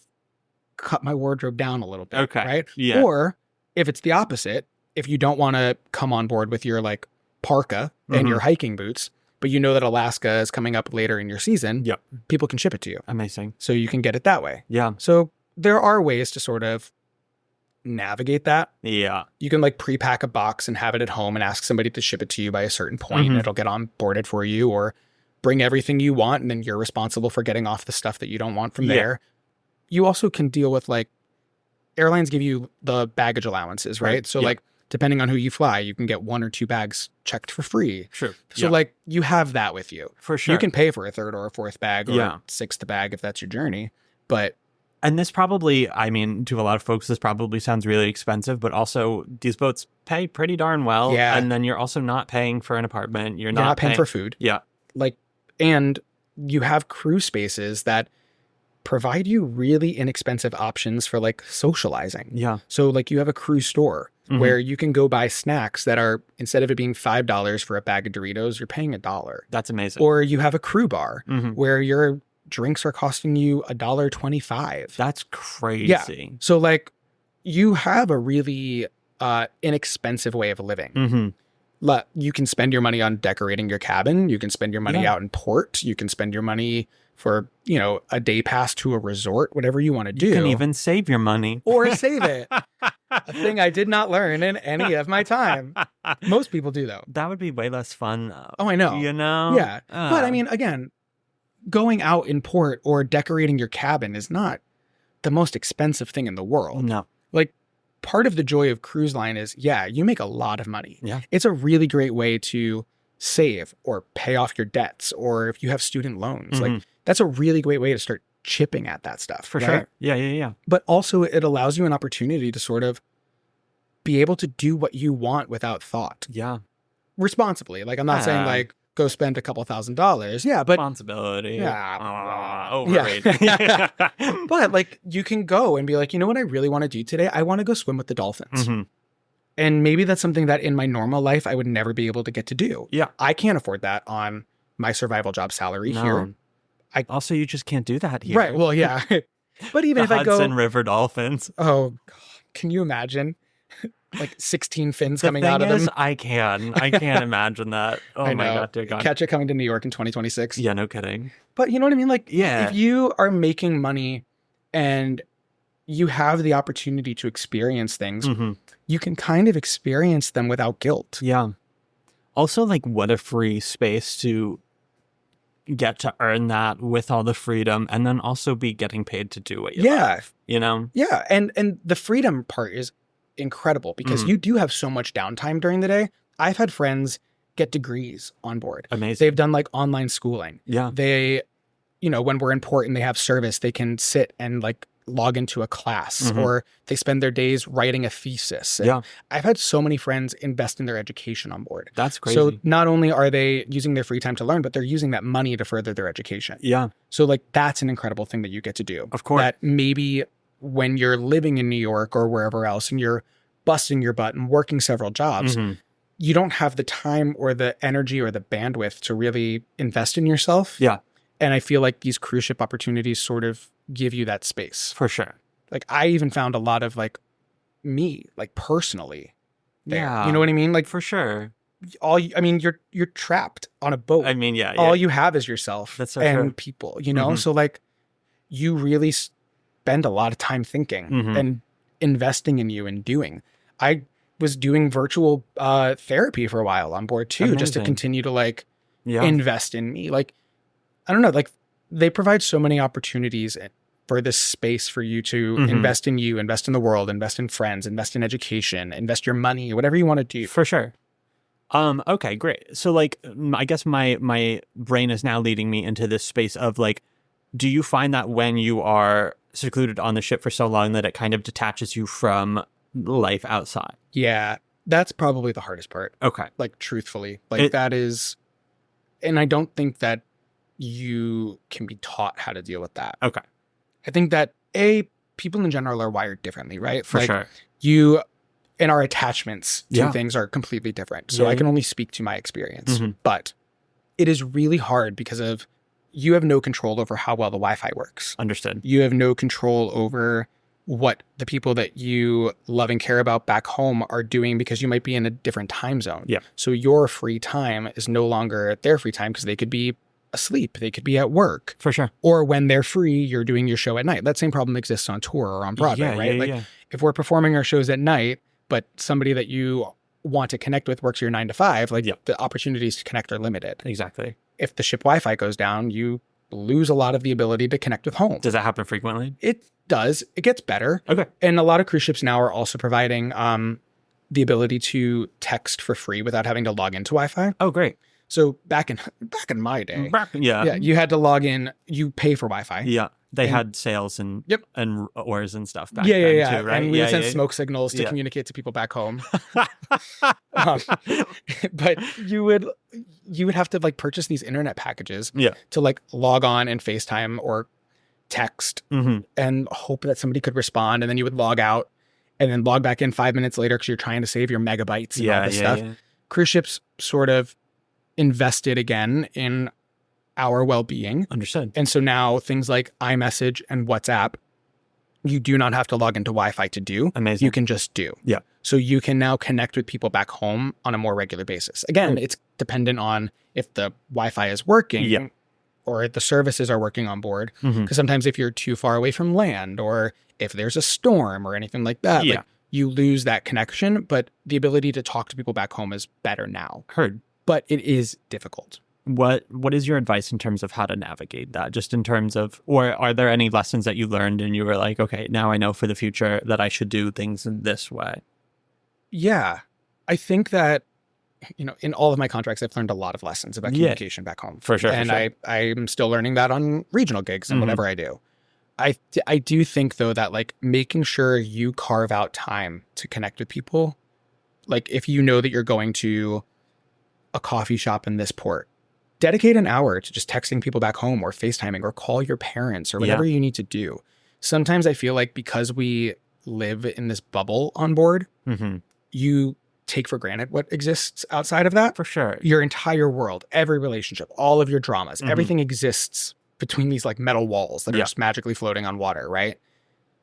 [SPEAKER 2] cut my wardrobe down a little bit.
[SPEAKER 1] Okay.
[SPEAKER 2] Right?
[SPEAKER 1] Yeah.
[SPEAKER 2] Or if it's the opposite, if you don't want to come on board with your like parka and
[SPEAKER 1] Mhm.
[SPEAKER 2] your hiking boots, but you know that Alaska is coming up later in your season,
[SPEAKER 1] Yep.
[SPEAKER 2] people can ship it to you.
[SPEAKER 1] Amazing.
[SPEAKER 2] So you can get it that way.
[SPEAKER 1] Yeah.
[SPEAKER 2] So there are ways to sort of navigate that.
[SPEAKER 1] Yeah.
[SPEAKER 2] You can like pre-pack a box and have it at home and ask somebody to ship it to you by a certain point and
[SPEAKER 1] Mhm.
[SPEAKER 2] it'll get onboarded for you, or bring everything you want and then you're responsible for getting off the stuff that you don't want from
[SPEAKER 1] Yeah.
[SPEAKER 2] there. You also can deal with like airlines give you the baggage allowances, right?
[SPEAKER 1] Right.
[SPEAKER 2] So
[SPEAKER 1] Yeah.
[SPEAKER 2] like depending on who you fly, you can get 1 or 2 bags checked for free.
[SPEAKER 1] Sure.
[SPEAKER 2] So
[SPEAKER 1] Yeah.
[SPEAKER 2] like you have that with you.
[SPEAKER 1] For sure.
[SPEAKER 2] You can pay for a 3rd or a 4th bag or
[SPEAKER 1] Yeah.
[SPEAKER 2] a 6th bag if that's your journey. But
[SPEAKER 1] And this probably, I mean, to a lot of folks, this probably sounds really expensive, but also these boats pay pretty darn well.
[SPEAKER 2] Yeah.
[SPEAKER 1] And then you're also not paying for an apartment. You're
[SPEAKER 2] you're not paying
[SPEAKER 1] paying
[SPEAKER 2] for food.
[SPEAKER 1] Yeah.
[SPEAKER 2] Like, and you have crew spaces that provide you really inexpensive options for like socializing.
[SPEAKER 1] Yeah.
[SPEAKER 2] So like you have a cruise store where you can go buy snacks that are, instead of it being $5 for a bag of Doritos, you're paying $1.
[SPEAKER 1] That's amazing.
[SPEAKER 2] Or you have a crew bar where your drinks are costing you $1.25.
[SPEAKER 1] That's crazy.
[SPEAKER 2] Yeah. So like you have a really inexpensive way of living. You can spend your money on decorating your cabin. You can spend your money out in port. You can spend your money for, you know, a day pass to a resort, whatever you want to do.
[SPEAKER 1] You can even save your money.
[SPEAKER 2] Or save it. A thing I did not learn in any of my time. Most people do, though.
[SPEAKER 1] That would be way less fun, though.
[SPEAKER 2] Oh, I know.
[SPEAKER 1] You know?
[SPEAKER 2] Yeah. But I mean, again, going out in port or decorating your cabin is not the most expensive thing in the world.
[SPEAKER 1] No.
[SPEAKER 2] Like, part of the joy of cruise line is, yeah, you make a lot of money.
[SPEAKER 1] Yeah.
[SPEAKER 2] It's a really great way to save or pay off your debts, or if you have student loans. Like, that's a really great way to start chipping at that stuff.
[SPEAKER 1] For
[SPEAKER 2] right?
[SPEAKER 1] sure. Yeah.
[SPEAKER 2] But also it allows you an opportunity to sort of be able to do what you want without thought.
[SPEAKER 1] Yeah.
[SPEAKER 2] Responsibly. Like, I'm not saying like go spend a couple $1,000s. Yeah, but
[SPEAKER 1] responsibility.
[SPEAKER 2] Yeah.
[SPEAKER 1] Overrated.
[SPEAKER 2] Yeah. But like you can go and be like, you know what I really want to do today? I want to go swim with the dolphins. And maybe that's something that in my normal life I would never be able to get to do.
[SPEAKER 1] Yeah.
[SPEAKER 2] I can't afford that on my survival job salary here.
[SPEAKER 1] Also, you just can't do that here.
[SPEAKER 2] Right. Well, yeah. But even if I go
[SPEAKER 1] Hudson River dolphins.
[SPEAKER 2] Oh, God. Can you imagine? Like 16 fins
[SPEAKER 1] The
[SPEAKER 2] coming
[SPEAKER 1] thing
[SPEAKER 2] out of
[SPEAKER 1] is,
[SPEAKER 2] them.
[SPEAKER 1] I can't imagine that. Oh
[SPEAKER 2] I
[SPEAKER 1] my
[SPEAKER 2] know.
[SPEAKER 1] God, dear God.
[SPEAKER 2] Catch it coming to New York in 2026.
[SPEAKER 1] Yeah, no kidding.
[SPEAKER 2] But you know what I mean? Like,
[SPEAKER 1] Yeah.
[SPEAKER 2] if you are making money and you have the opportunity to experience things, you can kind of experience them without guilt.
[SPEAKER 1] Yeah. Also, like, what a free space to get to earn that with all the freedom, and then also be getting paid to do what you love. You know?
[SPEAKER 2] Yeah. And the freedom part is incredible because you do have so much downtime during the day. I've had friends get degrees on board.
[SPEAKER 1] Amazing.
[SPEAKER 2] They've done like online schooling.
[SPEAKER 1] Yeah.
[SPEAKER 2] They, you know, when we're in port and they have service, they can sit and like log into a class or they spend their days writing a thesis. And I've had so many friends invest in their education on board.
[SPEAKER 1] That's crazy.
[SPEAKER 2] So not only are they using their free time to learn, but they're using that money to further their education.
[SPEAKER 1] Yeah.
[SPEAKER 2] So like that's an incredible thing that you get to do.
[SPEAKER 1] Of course.
[SPEAKER 2] That maybe when you're living in New York or wherever else and you're busting your butt and working several jobs, you don't have the time or the energy or the bandwidth to really invest in yourself.
[SPEAKER 1] Yeah.
[SPEAKER 2] And I feel like these cruise ship opportunities sort of give you that space.
[SPEAKER 1] For sure.
[SPEAKER 2] Like I even found a lot of like me, like personally there.
[SPEAKER 1] Yeah.
[SPEAKER 2] You know what I mean? Like
[SPEAKER 1] For sure.
[SPEAKER 2] You're trapped on a boat.
[SPEAKER 1] I mean, yeah.
[SPEAKER 2] All you have is yourself
[SPEAKER 1] That's so
[SPEAKER 2] and
[SPEAKER 1] true.
[SPEAKER 2] people, you know? So like you really spend a lot of time thinking and investing in you and doing. I was doing virtual therapy for a while on board too, just to
[SPEAKER 1] Amazing.
[SPEAKER 2] continue to like invest in me. Like, I don't know, like they provide so many opportunities for this space for you to invest in you, invest in the world, invest in friends, invest in education, invest your money, whatever you want to do.
[SPEAKER 1] For sure. Okay, great. So like, I guess my brain is now leading me into this space of like, do you find that when you are secluded on the ship for so long that it kind of detaches you from life outside?
[SPEAKER 2] Yeah, that's probably the hardest part.
[SPEAKER 1] Okay.
[SPEAKER 2] Like truthfully, like that is, and I don't think that you can be taught how to deal with that.
[SPEAKER 1] Okay.
[SPEAKER 2] I think that people in general are wired differently, right?
[SPEAKER 1] For
[SPEAKER 2] like,
[SPEAKER 1] sure.
[SPEAKER 2] You and our attachments to
[SPEAKER 1] Yeah.
[SPEAKER 2] things are completely different. So I can only speak to my experience,
[SPEAKER 1] Mhm.
[SPEAKER 2] but it is really hard because of you have no control over how well the Wi-Fi works.
[SPEAKER 1] Understood.
[SPEAKER 2] You have no control over what the people that you love and care about back home are doing because you might be in a different time zone.
[SPEAKER 1] Yeah.
[SPEAKER 2] So your free time is no longer their free time because they could be asleep, they could be at work.
[SPEAKER 1] For sure.
[SPEAKER 2] Or when they're free, you're doing your show at night. That same problem exists on tour or on Broadway, right? Like if we're performing our shows at night, but somebody that you want to connect with works your 9 to 5, like the opportunities to connect are limited.
[SPEAKER 1] Exactly.
[SPEAKER 2] If the ship Wi-Fi goes down, you lose a lot of the ability to connect with home.
[SPEAKER 1] Does that happen frequently?
[SPEAKER 2] It does. It gets better.
[SPEAKER 1] Okay.
[SPEAKER 2] And a lot of cruise ships now are also providing the ability to text for free without having to log into Wi-Fi.
[SPEAKER 1] Oh, great.
[SPEAKER 2] So back in my day,
[SPEAKER 1] Yeah.
[SPEAKER 2] you had to log in. You pay for Wi-Fi.
[SPEAKER 1] Yeah. They had sails and oars and stuff back then too, right?
[SPEAKER 2] And we would send smoke signals to communicate to people back home. But you would have to like purchase these internet packages to like log on and FaceTime or text
[SPEAKER 1] Mm-hmm.
[SPEAKER 2] and hope that somebody could respond. And then you would log out and then log back in 5 minutes later because you're trying to save your megabytes and all this stuff.
[SPEAKER 1] Yeah.
[SPEAKER 2] Cruise ships sort of invested again in our well-being.
[SPEAKER 1] Understood.
[SPEAKER 2] And so now things like iMessage and WhatsApp, you do not have to log into Wi-Fi to do.
[SPEAKER 1] Amazing.
[SPEAKER 2] You can just do.
[SPEAKER 1] Yeah.
[SPEAKER 2] So you can now connect with people back home on a more regular basis. Again, it's dependent on if the Wi-Fi is working or the services are working on board. Because sometimes if you're too far away from land or if there's a storm or anything like that, like, you lose that connection. But the ability to talk to people back home is better now.
[SPEAKER 1] Heard.
[SPEAKER 2] But it is difficult.
[SPEAKER 1] What is your advice in terms of how to navigate that? Just in terms of, or are there any lessons that you learned and you were like, okay, now I know for the future that I should do things in this way?
[SPEAKER 2] Yeah. I think that, in all of my contracts, I've learned a lot of lessons about communication back home.
[SPEAKER 1] For sure.
[SPEAKER 2] And I'm still learning that on regional gigs and whatever I do. I do think, though, that like making sure you carve out time to connect with people, like if you know that you're going to a coffee shop in this port, dedicate an hour to just texting people back home or FaceTiming or call your parents or whatever you need to do. Sometimes I feel like because we live in this bubble on board, you take for granted what exists outside of that.
[SPEAKER 1] For sure.
[SPEAKER 2] Your entire world, every relationship, all of your dramas, everything exists between these like metal walls that are just magically floating on water, right?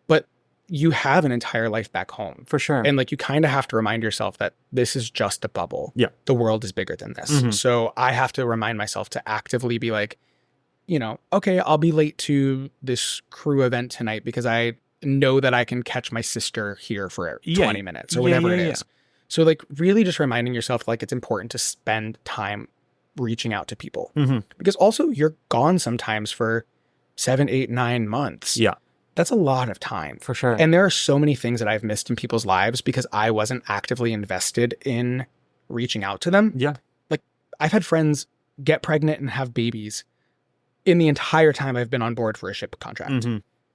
[SPEAKER 2] But you have an entire life back home.
[SPEAKER 1] For sure.
[SPEAKER 2] And like you kind of have to remind yourself that this is just a bubble.
[SPEAKER 1] Yeah.
[SPEAKER 2] The world is bigger than this. So I have to remind myself to actively be like, okay, I'll be late to this crew event tonight because I know that I can catch my sister here for 20 minutes or whatever it is. So like really just reminding yourself like it's important to spend time reaching out to people because also you're gone sometimes for 7, 8, 9 months.
[SPEAKER 1] Yeah.
[SPEAKER 2] That's a lot of time.
[SPEAKER 1] For sure.
[SPEAKER 2] And there are so many things that I've missed in people's lives because I wasn't actively invested in reaching out to them.
[SPEAKER 1] Yeah.
[SPEAKER 2] Like I've had friends get pregnant and have babies in the entire time I've been on board for a ship contract.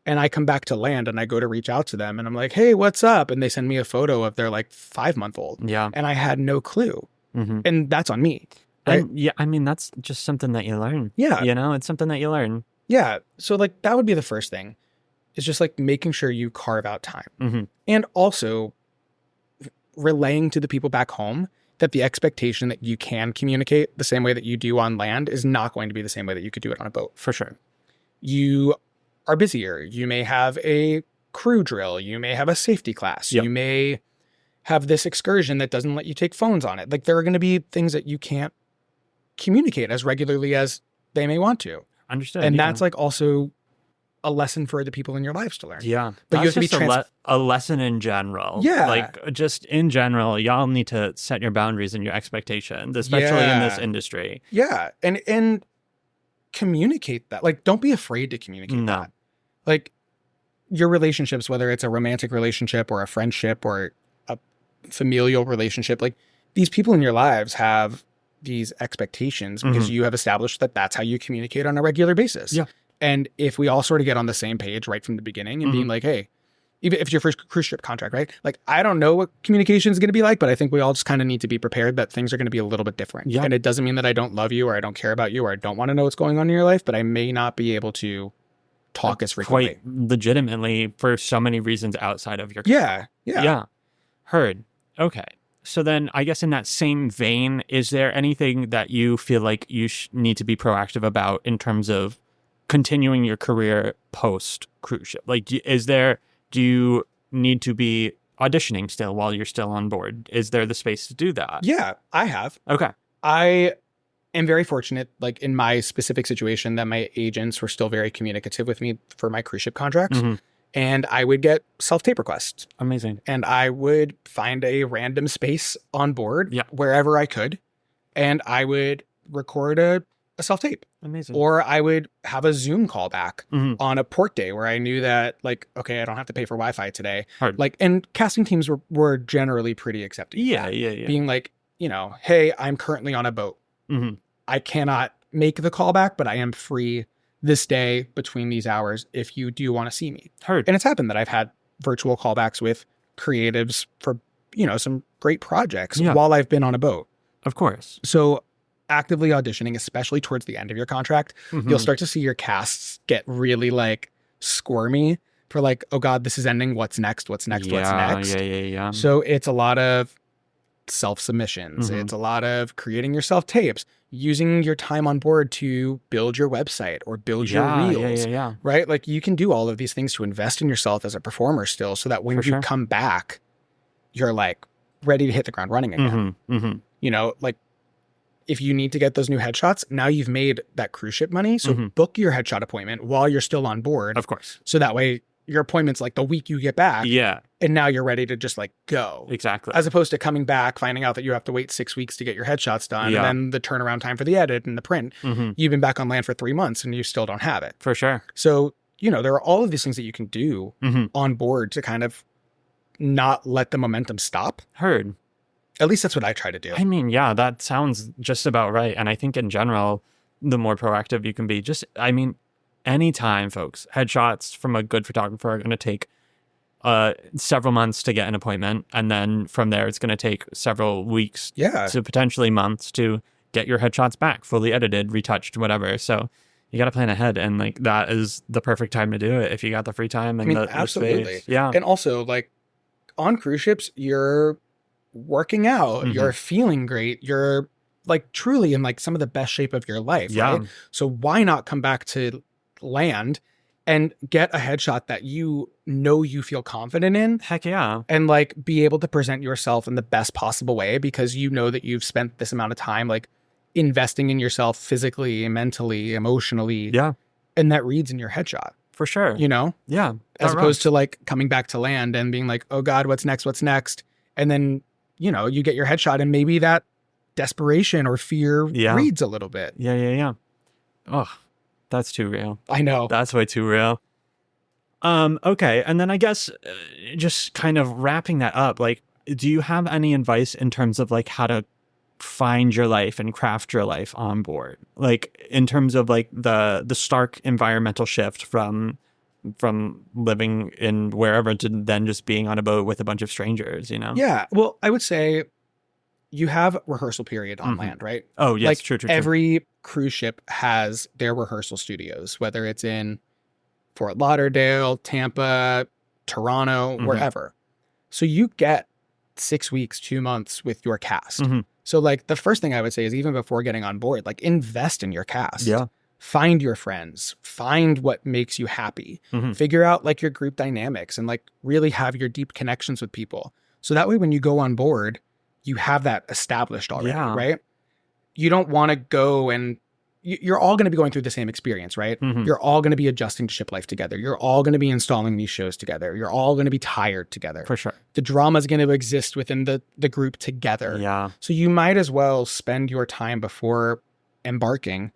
[SPEAKER 2] And I come back to land and I go to reach out to them and I'm like, hey, what's up? And they send me a photo of their like 5-month-old.
[SPEAKER 1] Yeah.
[SPEAKER 2] And I had no clue. And that's on me. Right?
[SPEAKER 1] I mean, that's just something that you learn.
[SPEAKER 2] Yeah.
[SPEAKER 1] It's something that you learn.
[SPEAKER 2] Yeah. So like that would be the first thing. It's just like making sure you carve out time and also relaying to the people back home that the expectation that you can communicate the same way that you do on land is not going to be the same way that you could do it on a boat.
[SPEAKER 1] For sure.
[SPEAKER 2] You are busier. You may have a crew drill. You may have a safety class. You may have this excursion that doesn't let you take phones on it. Like there are going to be things that you can't communicate as regularly as they may want to.
[SPEAKER 1] Understood.
[SPEAKER 2] And that's like also a lesson for the people in your lives to learn.
[SPEAKER 1] Yeah.
[SPEAKER 2] But you have to be
[SPEAKER 1] a lesson in general.
[SPEAKER 2] Yeah.
[SPEAKER 1] Like just in general, y'all need to set your boundaries and your expectations, especially in this industry.
[SPEAKER 2] Yeah. And communicate that. Like don't be afraid to communicate that. Like your relationships, whether it's a romantic relationship or a friendship or a familial relationship, like these people in your lives have these expectations because you have established that that's how you communicate on a regular basis.
[SPEAKER 1] Yeah.
[SPEAKER 2] And if we all sort of get on the same page right from the beginning and being like, hey, even if it's your first cruise ship contract, right? Like, I don't know what communication is going to be like, but I think we all just kind of need to be prepared that things are going to be a little bit different.
[SPEAKER 1] Yeah.
[SPEAKER 2] And it doesn't mean that I don't love you or I don't care about you or I don't want to know what's going on in your life, but I may not be able to talk as frequently.
[SPEAKER 1] Quite legitimately for so many reasons outside of your
[SPEAKER 2] Yeah.
[SPEAKER 1] Heard. Okay. So then I guess in that same vein, is there anything that you feel like you need to be proactive about in terms of continuing your career post cruise ship? Like, do you need to be auditioning still while you're still on board? Is there the space to do that?
[SPEAKER 2] Yeah, I have.
[SPEAKER 1] Okay.
[SPEAKER 2] I am very fortunate, like in my specific situation, that my agents were still very communicative with me for my cruise ship contracts. And I would get self-tape requests.
[SPEAKER 1] Amazing.
[SPEAKER 2] And I would find a random space on board wherever I could. And I would record a self-tape.
[SPEAKER 1] Amazing.
[SPEAKER 2] Or I would have a Zoom call back on a port day where I knew that, like, okay, I don't have to pay for Wi-Fi today.
[SPEAKER 1] Hard.
[SPEAKER 2] Like, and casting teams were generally pretty accepting.
[SPEAKER 1] Yeah.
[SPEAKER 2] Being like, hey, I'm currently on a boat. I cannot make the call back, but I am free this day between these hours if you do want to see me.
[SPEAKER 1] Heard.
[SPEAKER 2] And it's happened that I've had virtual callbacks with creatives for, some great projects while I've been on a boat.
[SPEAKER 1] Of course.
[SPEAKER 2] So actively auditioning, especially towards the end of your contract, you'll start to see your casts get really like squirmy for like, oh God, this is ending. What's next? What's next? What's next?
[SPEAKER 1] Yeah.
[SPEAKER 2] So it's a lot of self-submissions.
[SPEAKER 1] Mhm.
[SPEAKER 2] It's a lot of creating your self-tapes, using your time on board to build your website or build your reels,
[SPEAKER 1] Yeah.
[SPEAKER 2] right? Like you can do all of these things to invest in yourself as a performer still, so that when
[SPEAKER 1] For
[SPEAKER 2] you
[SPEAKER 1] sure.
[SPEAKER 2] come back, you're like ready to hit the ground running again. You know, like if you need to get those new headshots, now you've made that cruise ship money. So book your headshot appointment while you're still on board.
[SPEAKER 1] Of course.
[SPEAKER 2] So that way your appointment's like the week you get back.
[SPEAKER 1] Yeah.
[SPEAKER 2] And now you're ready to just like go.
[SPEAKER 1] Exactly.
[SPEAKER 2] As opposed to coming back, finding out that you have to wait 6 weeks to get your headshots done.
[SPEAKER 1] Yeah.
[SPEAKER 2] And then the turnaround time for the edit and the print. You've been back on land for 3 months and you still don't have it.
[SPEAKER 1] For sure.
[SPEAKER 2] So, you know, there are all of these things that you can do on board to kind of not let the momentum stop.
[SPEAKER 1] Heard.
[SPEAKER 2] At least that's what I try to do.
[SPEAKER 1] I mean, yeah, that sounds just about right. And I think in general, the more proactive you can be, anytime, folks, headshots from a good photographer are going to take several months to get an appointment. And then from there, it's going to take several weeks to potentially months to get your headshots back, fully edited, retouched, whatever. So you got to plan ahead. And like that is the perfect time to do it if you got the free time and the space. Yeah.
[SPEAKER 2] And also, like on cruise ships, you're working out, you're feeling great, you're like truly in like some of the best shape of your life, right? So why not come back to land and get a headshot that you know you feel confident in?
[SPEAKER 1] Heck yeah.
[SPEAKER 2] And like be able to present yourself in the best possible way because you know that you've spent this amount of time like investing in yourself physically, mentally, emotionally.
[SPEAKER 1] Yeah.
[SPEAKER 2] And that reads in your headshot.
[SPEAKER 1] For sure.
[SPEAKER 2] You know?
[SPEAKER 1] Yeah.
[SPEAKER 2] As opposed to like coming back to land and being like, oh God, what's next? What's next? And then, you know, you get your headshot and maybe that desperation or fear reads a little bit.
[SPEAKER 1] Yeah. Oh, that's too real.
[SPEAKER 2] I know.
[SPEAKER 1] That's way too real. Okay. And then I guess just kind of wrapping that up, like, do you have any advice in terms of like how to find your life and craft your life on board? Like in terms of like the stark environmental shift from living in wherever to then just being on a boat with a bunch of strangers, you know?
[SPEAKER 2] Yeah. Well, I would say you have rehearsal period on land, right?
[SPEAKER 1] Oh, yes.
[SPEAKER 2] Like
[SPEAKER 1] True.
[SPEAKER 2] Every cruise ship has their rehearsal studios, whether it's in Fort Lauderdale, Tampa, Toronto, wherever. So you get 6 weeks, 2 months with your cast. So like the first thing I would say is even before getting on board, like invest in your cast.
[SPEAKER 1] Yeah.
[SPEAKER 2] Find your friends, find what makes you happy, figure out like your group dynamics and like really have your deep connections with people. So that way, when you go on board, you have that established already, right? You don't want to go and you're all going to be going through the same experience, right? You're all going to be adjusting to ship life together. You're all going to be installing these shows together. You're all going to be tired together.
[SPEAKER 1] For sure.
[SPEAKER 2] The drama is going to exist within the group together.
[SPEAKER 1] Yeah.
[SPEAKER 2] So you might as well spend your time before embarking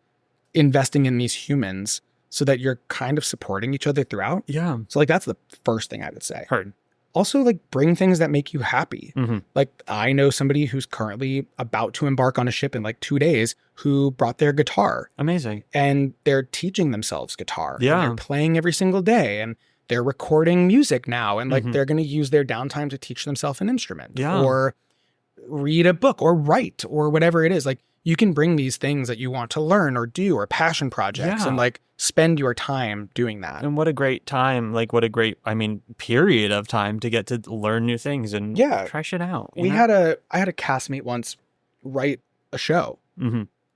[SPEAKER 2] investing in these humans so that you're kind of supporting each other throughout.
[SPEAKER 1] Yeah.
[SPEAKER 2] So like that's the first thing I would say.
[SPEAKER 1] Heard.
[SPEAKER 2] Also like bring things that make you happy. Like I know somebody who's currently about to embark on a ship in like 2 days who brought their guitar.
[SPEAKER 1] Amazing.
[SPEAKER 2] And they're teaching themselves guitar.
[SPEAKER 1] Yeah.
[SPEAKER 2] And they're playing every single day and they're recording music now. And like they're going to use their downtime to teach themselves an instrument or read a book or write or whatever it is. Like you can bring these things that you want to learn or do or passion projects and like spend your time doing that.
[SPEAKER 1] And what a great time, like what a great, period of time to get to learn new things and try shit out.
[SPEAKER 2] I had a castmate once write a show.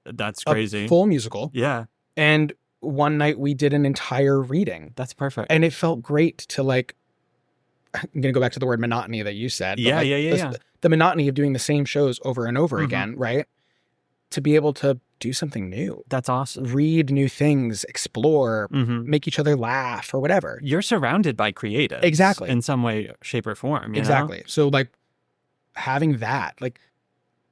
[SPEAKER 1] That's crazy.
[SPEAKER 2] A full musical.
[SPEAKER 1] Yeah.
[SPEAKER 2] And one night we did an entire reading.
[SPEAKER 1] That's perfect.
[SPEAKER 2] And it felt great to like, I'm going to go back to the word monotony that you said.
[SPEAKER 1] Yeah,
[SPEAKER 2] like the monotony of doing the same shows over and over again, right? To be able to do something new.
[SPEAKER 1] That's awesome.
[SPEAKER 2] Read new things, explore, make each other laugh or whatever.
[SPEAKER 1] You're surrounded by creatives.
[SPEAKER 2] Exactly.
[SPEAKER 1] In some way, shape, or form. You
[SPEAKER 2] exactly.
[SPEAKER 1] know?
[SPEAKER 2] So like having that, like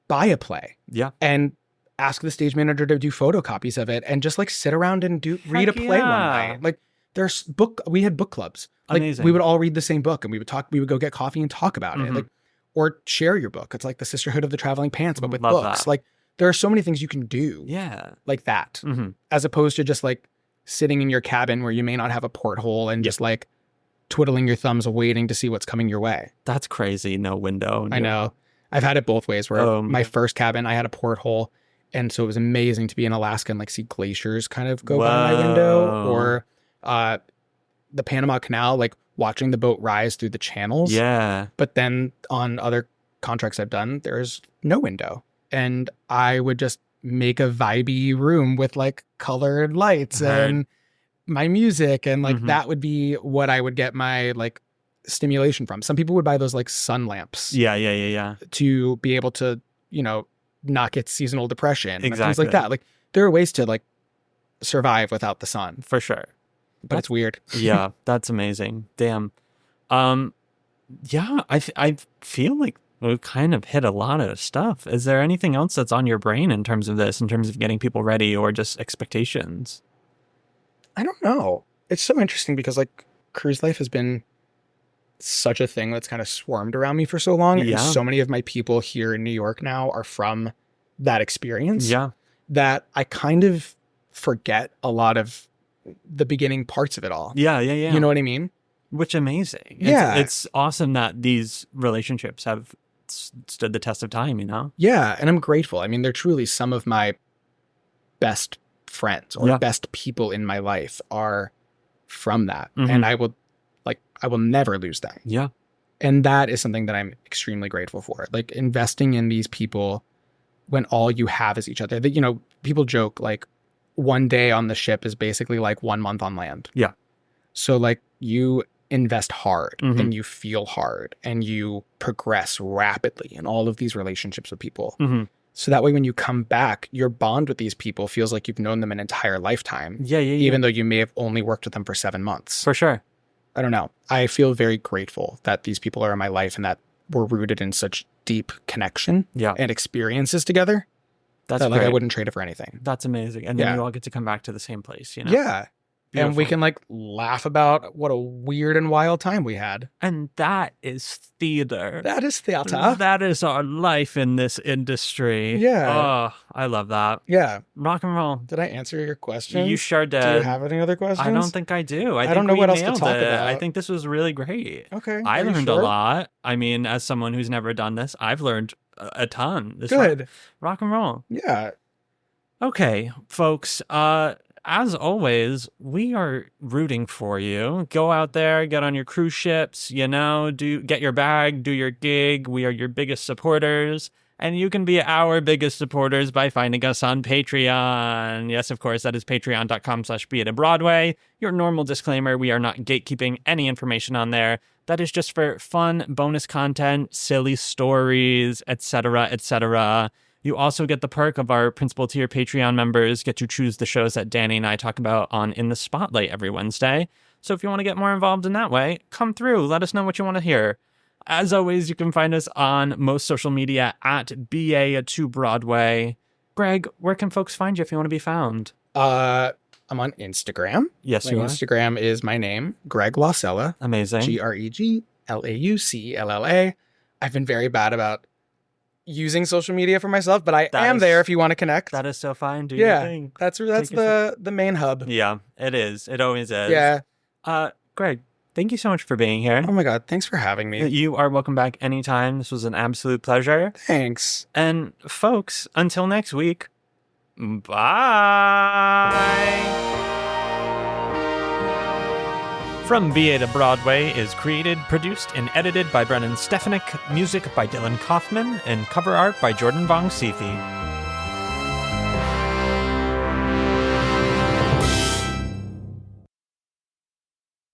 [SPEAKER 2] buy a play.
[SPEAKER 1] Yeah.
[SPEAKER 2] And ask the stage manager to do photocopies of it and just like sit around and read a play one night. Like we had book clubs. Like
[SPEAKER 1] Amazing.
[SPEAKER 2] We would all read the same book and we would go get coffee and talk about it. Like, or share your book. It's like the Sisterhood of the Traveling Pants, but with
[SPEAKER 1] Love
[SPEAKER 2] books.
[SPEAKER 1] that.
[SPEAKER 2] Like there are so many things you can do.
[SPEAKER 1] Yeah.
[SPEAKER 2] Like that. As opposed to just like sitting in your cabin where you may not have a porthole and just like twiddling your thumbs waiting to see what's coming your way.
[SPEAKER 1] That's crazy. No window.
[SPEAKER 2] I know. I've had it both ways where my first cabin, I had a porthole. And so it was amazing to be in Alaska and like see glaciers kind of go by my window or the Panama Canal, like watching the boat rise through the channels.
[SPEAKER 1] Yeah.
[SPEAKER 2] But then on other contracts I've done, there's no window. And I would just make a vibey room with like colored lights and my music. And like that would be what I would get my like stimulation from. Some people would buy those like sun lamps.
[SPEAKER 1] Yeah.
[SPEAKER 2] To be able to, you know, not get seasonal depression.
[SPEAKER 1] Exactly.
[SPEAKER 2] And things like that. Like there are ways to like survive without the sun.
[SPEAKER 1] For sure.
[SPEAKER 2] But it's weird.
[SPEAKER 1] Yeah, that's amazing. Damn. Yeah, I feel like we've kind of hit a lot of stuff. Is there anything else that's on your brain in terms of this, in terms of getting people ready or just expectations?
[SPEAKER 2] I don't know. It's so interesting because like cruise life has been such a thing that's kind of swarmed around me for so long.
[SPEAKER 1] Yeah.
[SPEAKER 2] And so many of my people here in New York now are from that experience.
[SPEAKER 1] Yeah.
[SPEAKER 2] That I kind of forget a lot of the beginning parts of it all.
[SPEAKER 1] Yeah.
[SPEAKER 2] You know what I mean?
[SPEAKER 1] Which amazing.
[SPEAKER 2] Yeah.
[SPEAKER 1] It's awesome that these relationships have stood the test of time, you know?
[SPEAKER 2] Yeah. And I'm grateful. I mean, they're truly some of my best friends or best people in my life are from that. And I will never lose them.
[SPEAKER 1] Yeah.
[SPEAKER 2] And that is something that I'm extremely grateful for. Like investing in these people when all you have is each other. That, you know, people joke like one day on the ship is basically like 1 month on land.
[SPEAKER 1] Yeah.
[SPEAKER 2] So like you invest hard and you feel hard and you progress rapidly in all of these relationships with people. So that way when you come back, your bond with these people feels like you've known them an entire lifetime.
[SPEAKER 1] Yeah.
[SPEAKER 2] Even though you may have only worked with them for 7 months.
[SPEAKER 1] For sure.
[SPEAKER 2] I don't know. I feel very grateful that these people are in my life and that we're rooted in such deep connection and experiences together.
[SPEAKER 1] That's
[SPEAKER 2] that, like,
[SPEAKER 1] great.
[SPEAKER 2] I wouldn't trade it for anything.
[SPEAKER 1] That's amazing. And then you all get to come back to the same place, you know?
[SPEAKER 2] Yeah.
[SPEAKER 1] Beautiful.
[SPEAKER 2] And we can like laugh about what a weird and wild time we had.
[SPEAKER 1] And that is theater.
[SPEAKER 2] That is theater.
[SPEAKER 1] That is our life in this industry.
[SPEAKER 2] Yeah.
[SPEAKER 1] Oh, I love that.
[SPEAKER 2] Yeah.
[SPEAKER 1] Rock and roll.
[SPEAKER 2] Did I answer your question?
[SPEAKER 1] You sure did.
[SPEAKER 2] Do you have any other questions?
[SPEAKER 1] I don't think I do. I
[SPEAKER 2] don't know what else to talk about.
[SPEAKER 1] I think this was really great.
[SPEAKER 2] Okay.
[SPEAKER 1] I learned a lot. I mean, as someone who's never done this, I've learned a ton.
[SPEAKER 2] Good.
[SPEAKER 1] Rock and roll.
[SPEAKER 2] Yeah.
[SPEAKER 1] Okay, folks. As always, we are rooting for you. Go out there, get on your cruise ships, you know, get your bag, do your gig. We are your biggest supporters. And you can be our biggest supporters by finding us on Patreon. Yes, of course, that is patreon.com/beatabroadway. Your normal disclaimer, we are not gatekeeping any information on there. That is just for fun, bonus content, silly stories, etc., etc. You also get the perk of our principal tier Patreon members get to choose the shows that Danny and I talk about on In the Spotlight every Wednesday. So if you want to get more involved in that way, come through. Let us know what you want to hear. As always, you can find us on most social media at BA2Broadway. Greg, where can folks find you if you want to be found?
[SPEAKER 2] I'm on Instagram.
[SPEAKER 1] Yes,
[SPEAKER 2] my
[SPEAKER 1] you are.
[SPEAKER 2] Instagram is my name, Greg Laucella.
[SPEAKER 1] Amazing.
[SPEAKER 2] GreggLaucella. I've been very bad about using social media for myself, but I am there if you want to connect.
[SPEAKER 1] That is so fine. Do your thing.
[SPEAKER 2] That's the main hub.
[SPEAKER 1] Yeah, it is. It always is.
[SPEAKER 2] Yeah.
[SPEAKER 1] Greg, thank you so much for being here.
[SPEAKER 2] Oh my God, thanks for having me.
[SPEAKER 1] You are welcome back anytime. This was an absolute pleasure.
[SPEAKER 2] Thanks.
[SPEAKER 1] And folks, until next week, bye. From BA to Broadway is created, produced, and edited by Brennan Stefanik, music by Dylan Kaufman, and cover art by Jordan Vongsithi.